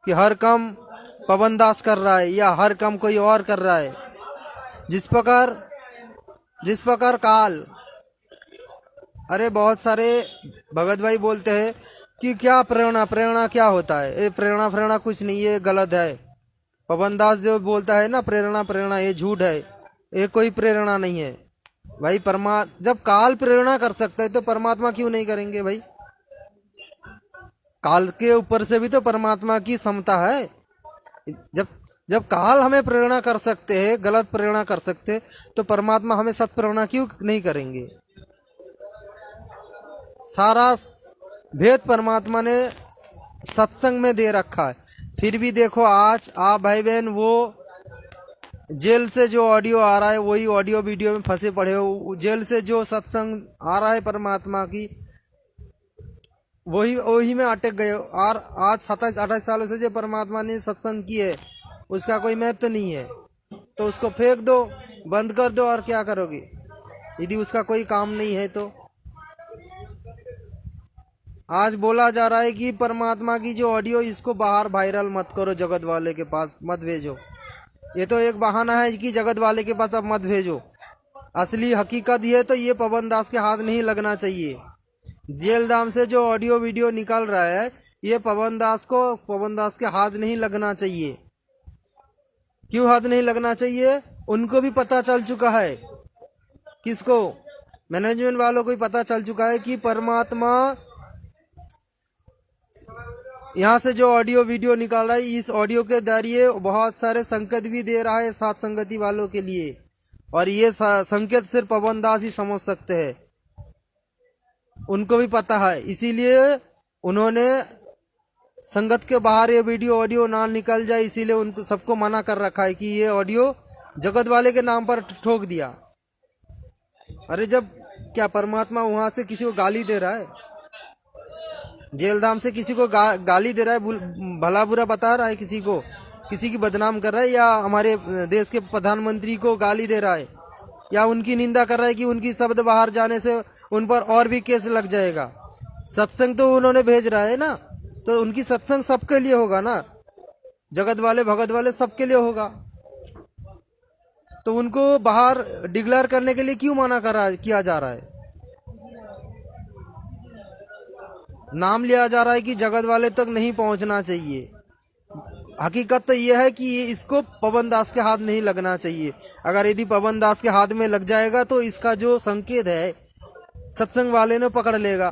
कि हर काम पवन दास कर रहा है या हर काम कोई और कर रहा है। जिस प्रकार काल, अरे बहुत सारे भगत भाई बोलते हैं कि क्या प्रेरणा क्या होता है? ये प्रेरणा कुछ नहीं, ये गलत है। पवन दास जो बोलता है ना प्रेरणा, ये झूठ है, ये कोई प्रेरणा नहीं है भाई। जब काल प्रेरणा कर सकता है तो परमात्मा क्यों नहीं करेंगे भाई? काल के ऊपर से भी तो परमात्मा की समता है। जब काल हमें प्रेरणा कर सकते हैं, गलत प्रेरणा कर सकते हैं, तो परमात्मा हमें सत प्रेरणा क्यों नहीं करेंगे? सारा भेद परमात्मा ने सत्संग में दे रखा है। फिर भी देखो आज आप भाई बहन वो जेल से जो ऑडियो आ रहा है वही ऑडियो वीडियो में फंसे पड़े हो। जेल से जो सत्संग आ रहा है परमात्मा की, वही में अटक गए। और आज 27-28 सालों से जो परमात्मा ने सत्संग की है उसका कोई महत्व नहीं है, तो उसको फेंक दो, बंद कर दो, और क्या करोगे यदि उसका कोई काम नहीं है तो? आज बोला जा रहा है कि परमात्मा की जो ऑडियो, इसको बाहर वायरल मत करो, जगत वाले के पास मत भेजो। ये तो एक बहाना है कि जगत वाले के पास अब मत भेजो। असली हकीकत ये तो ये पवन दास के हाथ नहीं लगना चाहिए। जेलधाम से जो ऑडियो वीडियो निकल रहा है ये पवन दास के हाथ नहीं लगना चाहिए। क्यों हाथ नहीं लगना चाहिए? उनको भी पता चल चुका है। किसको? मैनेजमेंट वालों को भी पता चल चुका है कि परमात्मा यहाँ से जो ऑडियो वीडियो निकाल रहा है, इस ऑडियो के जरिए बहुत सारे संकेत भी दे रहा है सात संगति वालों के लिए, और ये संकेत सिर्फ पवन दास ही समझ सकते हैं। उनको भी पता है, इसीलिए उन्होंने संगत के बाहर ये वीडियो ऑडियो ना निकल जाए, इसीलिए उनको सबको मना कर रखा है कि ये ऑडियो जगत वाले के नाम पर ठोक दिया। अरे जब क्या परमात्मा वहां से किसी को गाली दे रहा है? जेलधाम से किसी को गाली दे रहा है, भला बुरा बता रहा है, किसी की बदनाम कर रहा है, या हमारे देश के प्रधानमंत्री को गाली दे रहा है, या उनकी निंदा कर रहा है कि उनकी शब्द बाहर जाने से उन पर और भी केस लग जाएगा। सत्संग तो उन्होंने भेज रहा है ना, तो उनकी सत्संग सबके लिए होगा ना, जगत वाले भगत वाले सबके लिए होगा। तो उनको बाहर डिक्लेयर करने के लिए क्यों मना किया जा रहा है? नाम लिया जा रहा है कि जगत वाले तक नहीं पहुंचना चाहिए। हकीकत तो यह है कि इसको पवन दास के हाथ नहीं लगना चाहिए। अगर यदि पवन दास के हाथ में लग जाएगा तो इसका जो संकेत है सत्संग वाले ने पकड़ लेगा,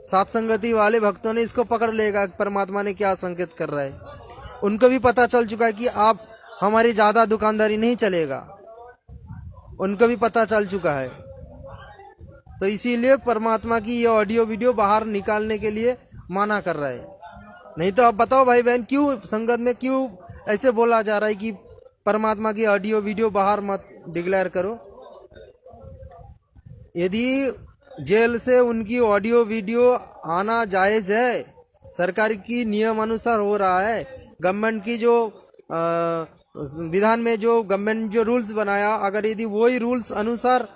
सात संगति वाले भक्तों ने इसको पकड़ लेगा, परमात्मा ने क्या संकेत कर रहा है। उनको भी पता चल चुका है कि आप हमारी ज्यादा दुकानदारी नहीं चलेगा, उनको भी पता चल चुका है। तो इसीलिए परमात्मा की ये ऑडियो वीडियो बाहर निकालने के लिए मना कर रहा है। नहीं तो आप बताओ भाई बहन, क्यों संगत में क्यों ऐसे बोला जा रहा है कि परमात्मा की ऑडियो वीडियो बाहर मत डिक्लेयर करो? यदि जेल से उनकी ऑडियो वीडियो आना जायज है, सरकार की नियम अनुसार हो रहा है, गवर्नमेंट की जो विधान में जो गवर्नमेंट जो रूल्स बनाया, अगर यदि वही रूल्स अनुसार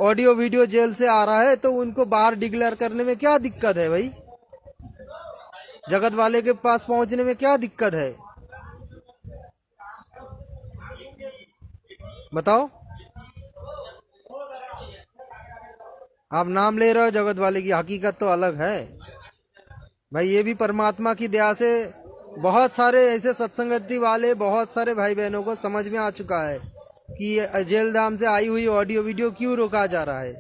ऑडियो वीडियो जेल से आ रहा है तो उनको बाहर डिक्लेयर करने में क्या दिक्कत है भाई? जगत वाले के पास पहुंचने में क्या दिक्कत है? बताओ। आप नाम ले रहे हो जगत वाले की, हकीकत तो अलग है भाई। ये भी परमात्मा की दया से बहुत सारे ऐसे सत्संगति वाले, बहुत सारे भाई बहनों को समझ में आ चुका है कि जेलधाम से आई हुई ऑडियो वीडियो क्यों रोका जा रहा है,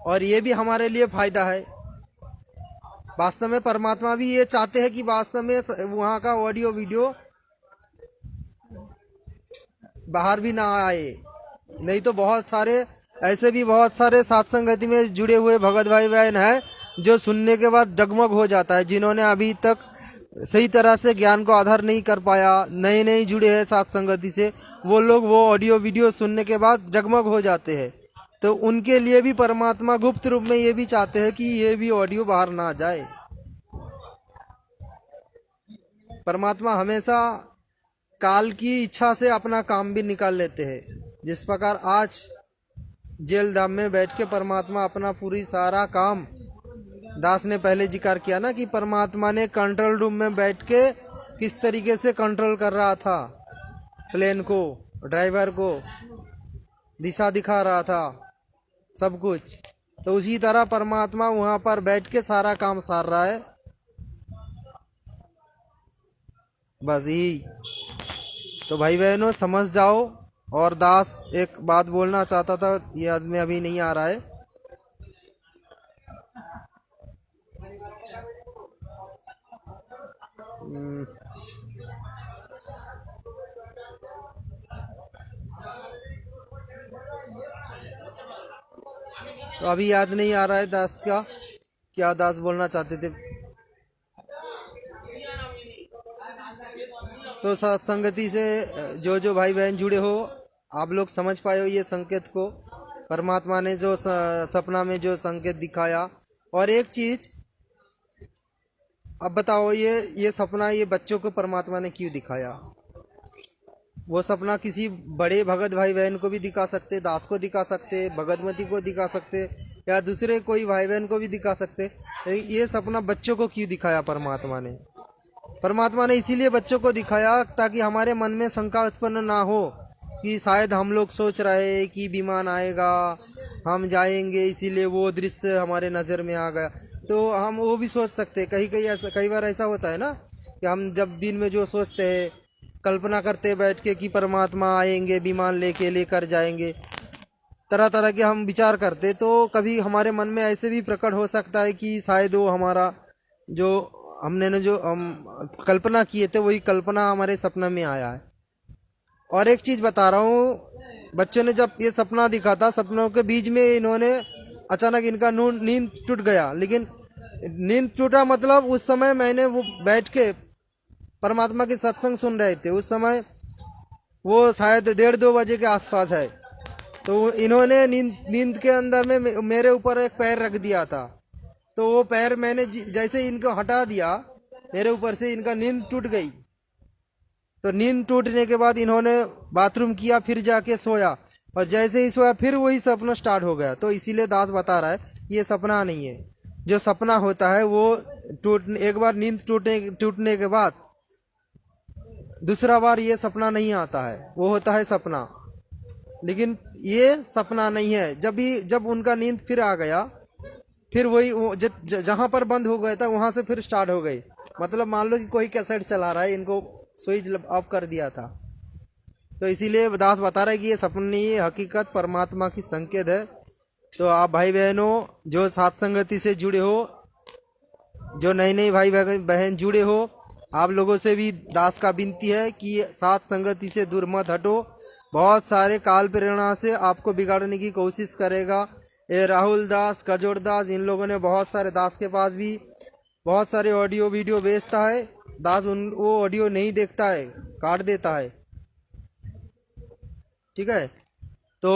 और ये भी हमारे लिए फायदा है। वास्तव में परमात्मा भी ये चाहते हैं कि वास्तव में वहां का ऑडियो वीडियो बाहर भी ना आए। नहीं तो बहुत सारे ऐसे भी बहुत सारे सत्संगति में जुड़े हुए भगत भाई बहन हैं जो सुनने के बाद डगमग हो जाता है, जिन्होंने अभी तक सही तरह से ज्ञान को आधार नहीं कर पाया, नए नए जुड़े हैं सत्संगति से, वो लोग वो ऑडियो वीडियो सुनने के बाद डगमग हो जाते हैं। तो उनके लिए भी परमात्मा गुप्त रूप में ये भी चाहते हैं कि ये भी ऑडियो बाहर ना जाए। परमात्मा हमेशा काल की इच्छा से अपना काम भी निकाल लेते हैं। जिस प्रकार आज जेल धाम में बैठ के परमात्मा अपना पूरी सारा काम, दास ने पहले जिक्र किया ना कि परमात्मा ने कंट्रोल रूम में बैठ के किस तरीके से कंट्रोल कर रहा था प्लेन को, ड्राइवर को दिशा दिखा रहा था, सब कुछ। तो उसी तरह परमात्मा वहां पर बैठ के सारा काम सार रहा है। बस यही तो भाई बहनों समझ जाओ। और दास एक बात बोलना चाहता था, ये आदमी अभी नहीं आ रहा है। तो अभी याद नहीं आ रहा है दास का क्या दास बोलना चाहते थे। तो सत्संगति से जो जो भाई बहन जुड़े हो, आप लोग समझ पाए हो ये संकेत को, परमात्मा ने जो सपना में जो संकेत दिखाया। और एक चीज अब बताओ, ये सपना ये बच्चों को परमात्मा ने क्यों दिखाया? वो सपना किसी बड़े भगत भाई बहन को भी दिखा सकते, दास को दिखा सकते, भगतमती को दिखा सकते, या दूसरे कोई भाई बहन को भी दिखा सकते। ये सपना बच्चों को क्यों दिखाया परमात्मा ने? परमात्मा ने इसीलिए बच्चों को दिखाया ताकि हमारे मन में शंका उत्पन्न ना हो कि शायद हम लोग सोच रहे हैं कि विमान आएगा, हम जाएंगे, इसीलिए वो दृश्य हमारे नज़र में आ गया। तो हम वो भी सोच सकते हैं, कहीं कहीं ऐसा, कई बार ऐसा होता है ना कि हम जब दिन में जो सोचते हैं, कल्पना करते हैं बैठ के कि परमात्मा आएंगे, विमान लेके लेकर जाएंगे, तरह तरह के हम विचार करते, तो कभी हमारे मन में ऐसे भी प्रकट हो सकता है कि शायद वो हमारा जो हमने ने जो हम कल्पना किए थे वही कल्पना हमारे सपना में आया है। और एक चीज बता रहा हूँ, बच्चों ने जब ये सपना दिखा था, सपनों के बीच में इन्होंने अचानक इनका नींद टूट गया। लेकिन नींद टूटा मतलब उस समय मैंने वो बैठ के परमात्मा के सत्संग सुन रहे थे, उस समय वो शायद 1:30-2 बजे के आसपास है। तो इन्होंने नींद नींद के अंदर में मेरे ऊपर एक पैर रख दिया था। तो वो पैर मैंने जैसे इनको हटा दिया मेरे ऊपर से, इनका नींद टूट गई। तो नींद टूटने के बाद इन्होंने बाथरूम किया, फिर जाके सोया, और जैसे ही सोया फिर वही सपना स्टार्ट हो गया। तो इसीलिए दास बता रहा है ये सपना नहीं है। जो सपना होता है वो एक बार नींद टूटने के बाद दूसरा बार ये सपना नहीं आता है, वो होता है सपना। लेकिन ये सपना नहीं है। जब उनका नींद फिर आ गया, फिर वही जहां पर बंद हो गया था वहां से फिर स्टार्ट हो गई। मतलब मान लो कि कोई कैसेट चला रहा है, इनको स्विच ऑफ कर दिया था। तो इसीलिए दास बता रहा है कि ये सपना नहीं है, हकीकत परमात्मा की संकेत है। तो आप भाई बहनों जो साथ संगति से जुड़े हो, जो नए नए भाई बहन जुड़े हो, आप लोगों से भी दास का विनती है कि साथ संगति से दूर मत हटो। बहुत सारे काल प्रेरणा से आपको बिगाड़ने की कोशिश करेगा। ये राहुल दास, कजोड़ दास, इन लोगों ने बहुत सारे दास के पास भी बहुत सारे ऑडियो वीडियो भेजता है। दास वो ऑडियो नहीं देखता है, काट देता है। ठीक है, तो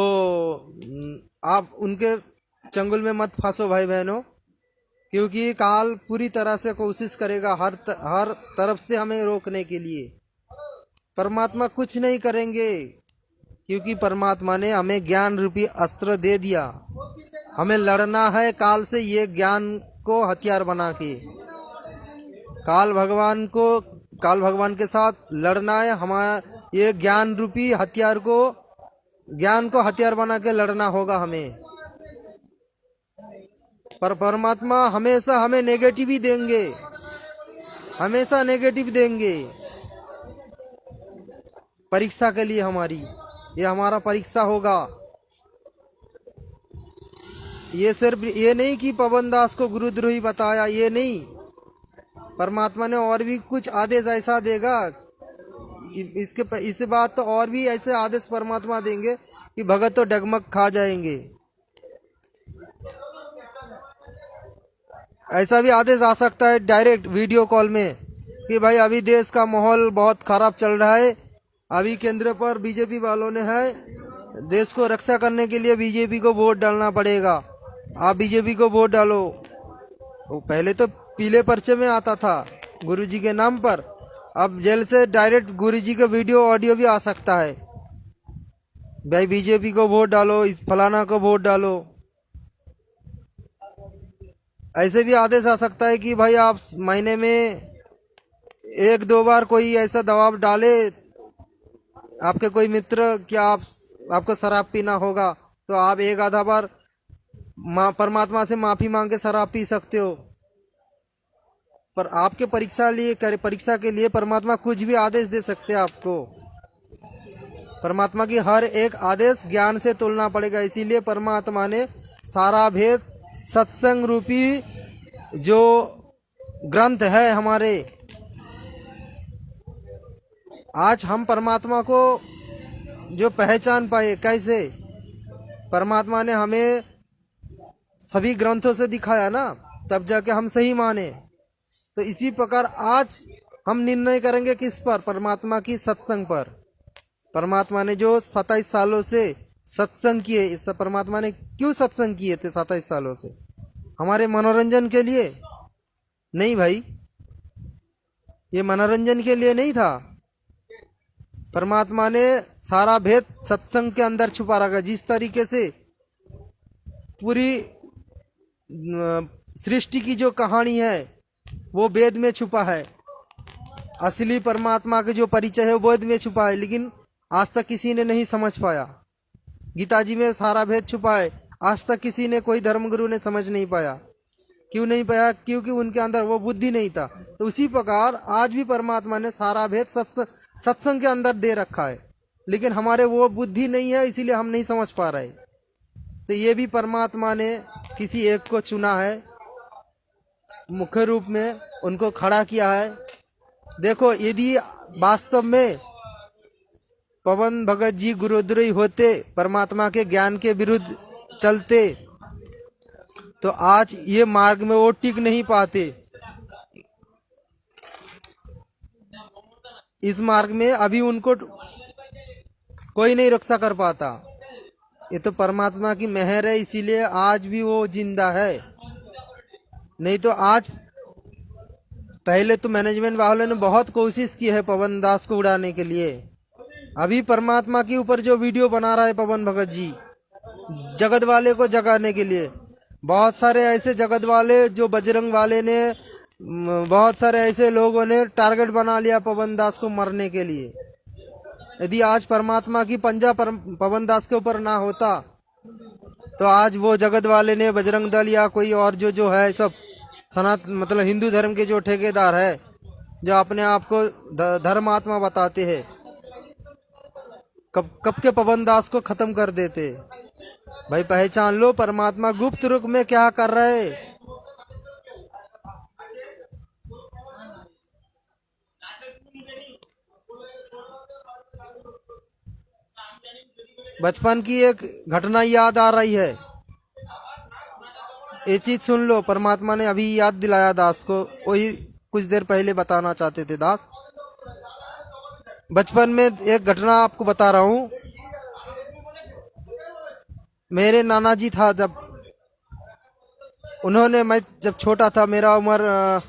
आप उनके चंगुल में मत फंसो भाई बहनों, क्योंकि काल पूरी तरह से कोशिश करेगा हर तरफ से हमें रोकने के लिए। परमात्मा कुछ नहीं करेंगे, क्योंकि परमात्मा ने हमें ज्ञान रूपी अस्त्र दे दिया। हमें लड़ना है काल से, ये ज्ञान को हथियार बना के काल भगवान के साथ लड़ना है। हमारा ये ज्ञान रूपी हथियार को, ज्ञान को हथियार बना के लड़ना होगा हमें। पर परमात्मा हमेशा हमें नेगेटिव ही देंगे, हमेशा नेगेटिव देंगे परीक्षा के लिए हमारी। ये हमारा परीक्षा होगा। ये सिर्फ ये नहीं कि पवन दास को गुरुद्रोही बताया, ये नहीं। परमात्मा ने और भी कुछ आदेश ऐसा देगा, इस बात तो और भी ऐसे आदेश परमात्मा देंगे कि भगत तो डगमग खा जाएंगे। ऐसा भी आदेश आ सकता है डायरेक्ट वीडियो कॉल में कि भाई अभी देश का माहौल बहुत खराब चल रहा है, अभी केंद्र पर बीजेपी वालों ने है, देश को रक्षा करने के लिए बीजेपी को वोट डालना पड़ेगा, आप बीजेपी को वोट डालो। वो पहले तो पीले पर्चे में आता था गुरुजी के नाम पर, अब जेल से डायरेक्ट गुरुजी का वीडियो ऑडियो भी आ सकता है, भाई बीजेपी को वोट डालो, इस फलाना को वोट डालो। ऐसे भी आदेश आ सकता है कि भाई आप महीने में 1-2 बार कोई ऐसा दबाव डाले आपके कोई मित्र कि आपको शराब पीना होगा, तो आप 1-आधा बार परमात्मा से माफी मांग के शराब पी सकते हो। पर आपके परीक्षा के लिए परमात्मा कुछ भी आदेश दे सकते हैं आपको। परमात्मा की हर एक आदेश ज्ञान से तुलना पड़ेगा। इसीलिए परमात्मा ने सारा भेद सत्संग रूपी जो ग्रंथ है हमारे, आज हम परमात्मा को जो पहचान पाए, कैसे परमात्मा ने हमें सभी ग्रंथों से दिखाया ना, तब जाके हम सही माने। तो इसी प्रकार आज हम निर्णय करेंगे किस पर, परमात्मा की सत्संग पर। परमात्मा ने जो 27 सालों से सत्संग किए, इस परमात्मा ने क्यों सत्संग किए थे 27 सालों से? हमारे मनोरंजन के लिए नहीं भाई, ये मनोरंजन के लिए नहीं था। परमात्मा ने सारा भेद सत्संग के अंदर छुपा रखा। जिस तरीके से पूरी सृष्टि की जो कहानी है वो वेद में छुपा है, असली परमात्मा के जो परिचय है वो वेद में छुपा है, लेकिन आज तक किसी ने नहीं समझ पाया। गीता जी में सारा भेद छुपा है, आज तक किसी ने, कोई धर्मगुरु ने समझ नहीं पाया। क्यों नहीं पाया? क्योंकि उनके अंदर वो बुद्धि नहीं था। तो उसी प्रकार आज भी परमात्मा ने सारा भेद सत्संग के अंदर दे रखा है, लेकिन हमारे वो बुद्धि नहीं है, इसीलिए हम नहीं समझ पा रहे। तो ये भी परमात्मा ने किसी एक को चुना है, मुख्य रूप में उनको खड़ा किया है। देखो, यदि वास्तव में पवन भगत जी गुरुद्रोही होते, परमात्मा के ज्ञान के विरुद्ध चलते, तो आज ये मार्ग में वो टिक नहीं पाते। इस मार्ग में अभी उनको कोई नहीं रक्षा कर पाता। ये तो परमात्मा की मेहर है, इसीलिए आज भी वो जिंदा है। नहीं तो आज, पहले तो मैनेजमेंट वालों ने बहुत कोशिश की है पवन दास को उड़ाने के लिए। अभी परमात्मा के ऊपर जो वीडियो बना रहा है पवन भगत जी, जगत वाले को जगाने के लिए, बहुत सारे ऐसे जगत वाले जो बजरंग वाले ने, बहुत सारे ऐसे लोगों ने टारगेट बना लिया पवन दास को मरने के लिए। यदि आज परमात्मा की पंजा पवन दास के ऊपर ना होता, तो आज वो जगत वाले ने, बजरंग दल या कोई और जो है, सब मतलब हिंदू धर्म के जो ठेकेदार है, जो अपने आप को धर्मात्मा बताते हैं, कब के पवन दास को खत्म कर देते। भाई पहचान लो, परमात्मा गुप्त रूप में क्या कर रहे। बचपन की एक घटना याद आ रही है, ये चीज सुन लो। परमात्मा ने अभी याद दिलाया दास को, वही कुछ देर पहले बताना चाहते थे दास। बचपन में एक घटना आपको बता रहा हूँ। मेरे नाना जी था, जब उन्होंने, मैं जब छोटा था, मेरा उम्र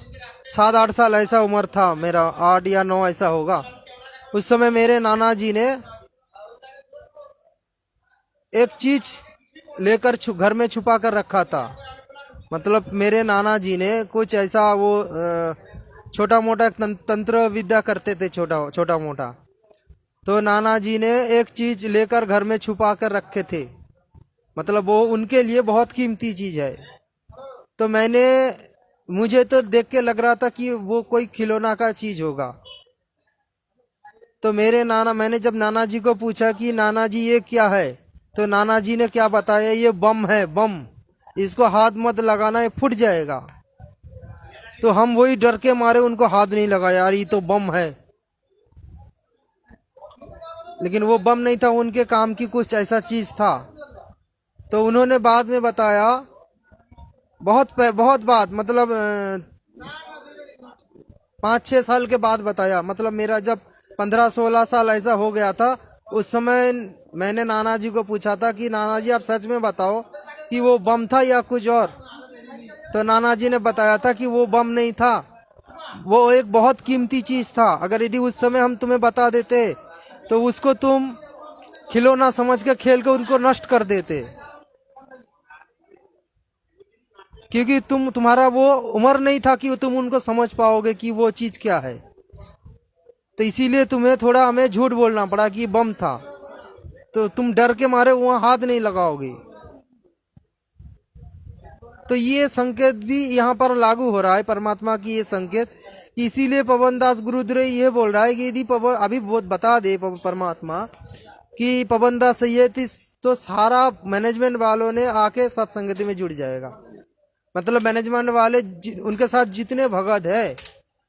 7-8 साल ऐसा उम्र था मेरा, 8 या 9 ऐसा होगा। उस समय मेरे नाना जी ने एक चीज लेकर घर में छुपा कर रखा था। मतलब मेरे नाना जी ने कुछ ऐसा, वो छोटा मोटा तंत्र विद्या करते थे, छोटा मोटा। तो नाना जी ने एक चीज लेकर घर में छुपा कर रखे थे, मतलब वो उनके लिए बहुत कीमती चीज है। तो मुझे तो देख के लग रहा था कि वो कोई खिलौना का चीज होगा। तो मैंने जब नाना जी को पूछा कि नाना जी ये क्या है, तो नाना जी ने क्या बताया, ये बम है, बम, इसको हाथ मत लगाना, ये फूट जाएगा। तो हम वही डर के मारे उनको हाथ नहीं लगाया, यार ये तो बम है। लेकिन वो बम नहीं था, उनके काम की कुछ ऐसा चीज था। तो उन्होंने बाद में बताया, बहुत बाद, मतलब 5-6 साल के बाद बताया। मतलब मेरा जब 15-16 साल ऐसा हो गया था, उस समय मैंने नाना जी को पूछा था कि नाना जी आप सच में बताओ कि वो बम था या कुछ और। तो नाना जी ने बताया था कि वो बम नहीं था, वो एक बहुत कीमती चीज था। अगर यदि उस समय हम तुम्हें बता देते, तो उसको तुम खिलौना समझ के खेल के उनको नष्ट कर देते, क्योंकि तुम्हारा वो उम्र नहीं था कि तुम उनको समझ पाओगे कि वो चीज क्या है। तो इसीलिए तुम्हें थोड़ा हमें झूठ बोलना पड़ा कि बम था, तो तुम डर के मारे वहां हाथ नहीं लगाओगे। तो ये संकेत भी यहाँ पर लागू हो रहा है, परमात्मा की ये संकेत। इसीलिए पवन दास गुरुद्रोही ये बोल रहा है कि यदि अभी बहुत बता दे परमात्मा कि पवन दास सही है, तो सारा मैनेजमेंट वालों ने आके सत्संगति में जुड़ जाएगा। मतलब मैनेजमेंट वाले उनके साथ जितने भगत है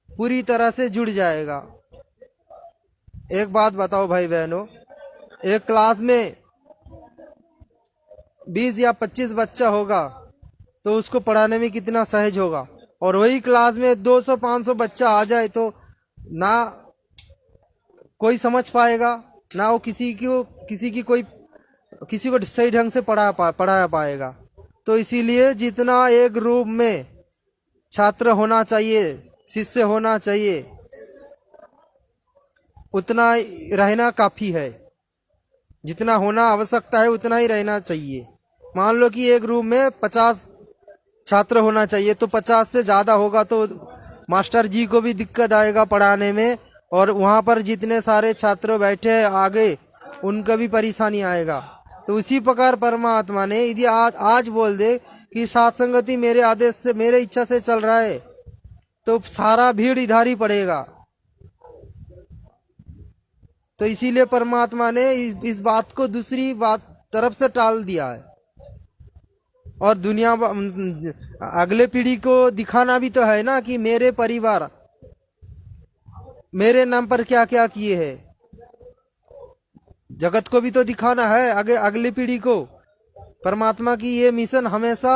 पूरी तरह से जुड़ जाएगा। एक बात बताओ भाई बहनों, एक क्लास में 20 या 25 बच्चा होगा, तो उसको पढ़ाने में कितना सहज होगा। और वही क्लास में 200-500 बच्चा आ जाए, तो ना कोई समझ पाएगा, ना वो किसी को सही ढंग से पढ़ाया पाएगा। तो इसीलिए जितना एक रूप में छात्र होना चाहिए, शिष्य होना चाहिए, उतना रहना काफी है। जितना होना आवश्यकता है उतना ही रहना चाहिए। मान लो कि एक रूम में 50 छात्र होना चाहिए, तो 50 से ज्यादा होगा तो मास्टर जी को भी दिक्कत आएगा पढ़ाने में, और वहाँ पर जितने सारे छात्र बैठे हैं आगे उनका भी परेशानी आएगा। तो उसी प्रकार परमात्मा ने यदि आज बोल दे कि सात संगति मेरे आदेश से मेरे इच्छा से चल रहा है तो सारा भीड़ इधर ही पड़ेगा। तो इसीलिए परमात्मा ने इस बात को दूसरी बात तरफ से टाल दिया है। और दुनिया अगले पीढ़ी को दिखाना भी तो है ना कि मेरे परिवार मेरे नाम पर क्या क्या किए हैं। जगत को भी तो दिखाना है अगली पीढ़ी को। परमात्मा की ये मिशन हमेशा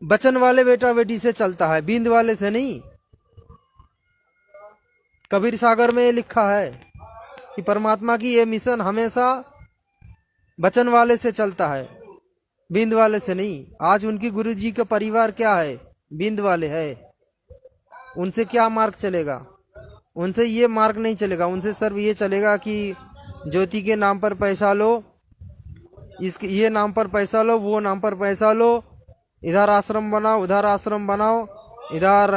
बचन वाले बेटा बेटी से चलता है, बींद वाले से नहीं। कबीर सागर में ये लिखा है कि परमात्मा की ये मिशन हमेशा बचन वाले से चलता है, बींद वाले से नहीं। आज उनकी गुरुजी का परिवार क्या है, बींद वाले है। उनसे क्या मार्ग चलेगा? उनसे ये मार्ग नहीं चलेगा। उनसे सिर्फ ये चलेगा कि ज्योति के नाम पर पैसा लो, इसके ये नाम पर पैसा लो, वो नाम पर पैसा लो, इधर आश्रम बनाओ, उधर आश्रम बनाओ, इधर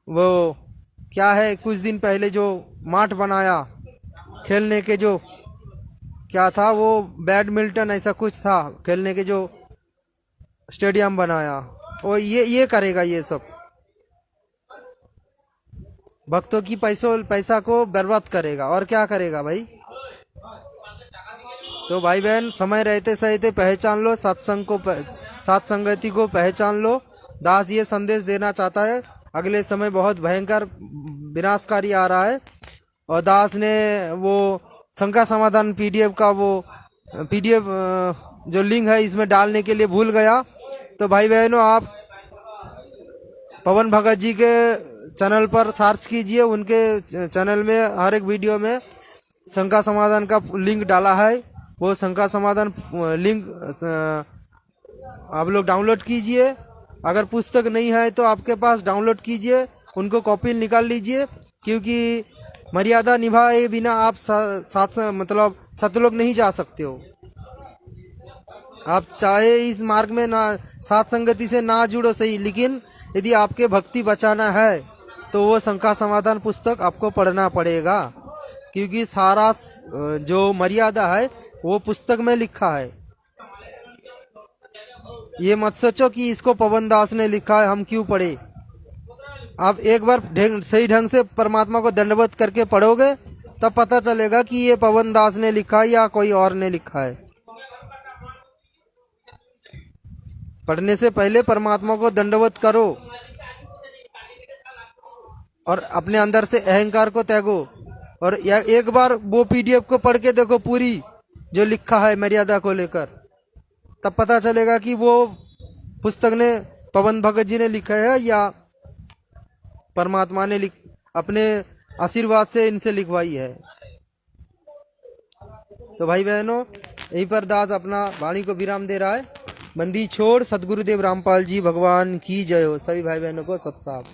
वो क्या है कुछ दिन पहले जो माठ बनाया खेलने के, जो क्या था वो बैडमिंटन ऐसा कुछ था खेलने के, जो स्टेडियम बनाया, वो ये करेगा। ये सब भक्तों की पैसा को बर्बाद करेगा और क्या करेगा भाई। तो भाई बहन समय रहते सहते पहचान लो, सत्संग को सात संगति को पहचान लो। दास ये संदेश देना चाहता है अगले समय बहुत भयंकर विनाशकारी आ रहा है। और दास ने वो शंका समाधान पीडीएफ का वो पीडीएफ जो लिंक है इसमें डालने के लिए भूल गया। तो भाई बहनों आप पवन भगत जी के चैनल पर सर्च कीजिए, उनके चैनल में हर एक वीडियो में शंका समाधान का लिंक डाला है। वो शंका समाधान लिंक आप लोग डाउनलोड कीजिए। अगर पुस्तक नहीं है तो आपके पास डाउनलोड कीजिए, उनको कॉपी निकाल लीजिए, क्योंकि मर्यादा निभाए बिना आप साथ मतलब सतलोक नहीं जा सकते हो। आप चाहे इस मार्ग में ना सात संगति से ना जुड़ो सही, लेकिन यदि आपके भक्ति बचाना है तो वो शंका समाधान पुस्तक आपको पढ़ना पड़ेगा, क्योंकि सारा जो मर्यादा है वो पुस्तक में लिखा है। ये मत सोचो कि इसको पवन दास ने लिखा है हम क्यों पढ़े। आप एक बार सही ढंग से परमात्मा को दंडवत करके पढ़ोगे तब पता चलेगा कि ये पवन दास ने लिखा है या कोई और ने लिखा है। पढ़ने से पहले परमात्मा को दंडवत करो और अपने अंदर से अहंकार को त्यागो। और एक बार वो पीडीएफ को पढ़ के देखो पूरी जो लिखा है मर्यादा को लेकर, तब पता चलेगा कि वो पुस्तक ने पवन भगत जी ने लिखा है या परमात्मा ने अपने आशीर्वाद से इनसे लिखवाई है। तो भाई बहनों यहीं पर दास अपना वाणी को विराम दे रहा है। बंदी छोड़ सदगुरुदेव रामपाल जी भगवान की जय हो। सभी भाई बहनों को सत्साप।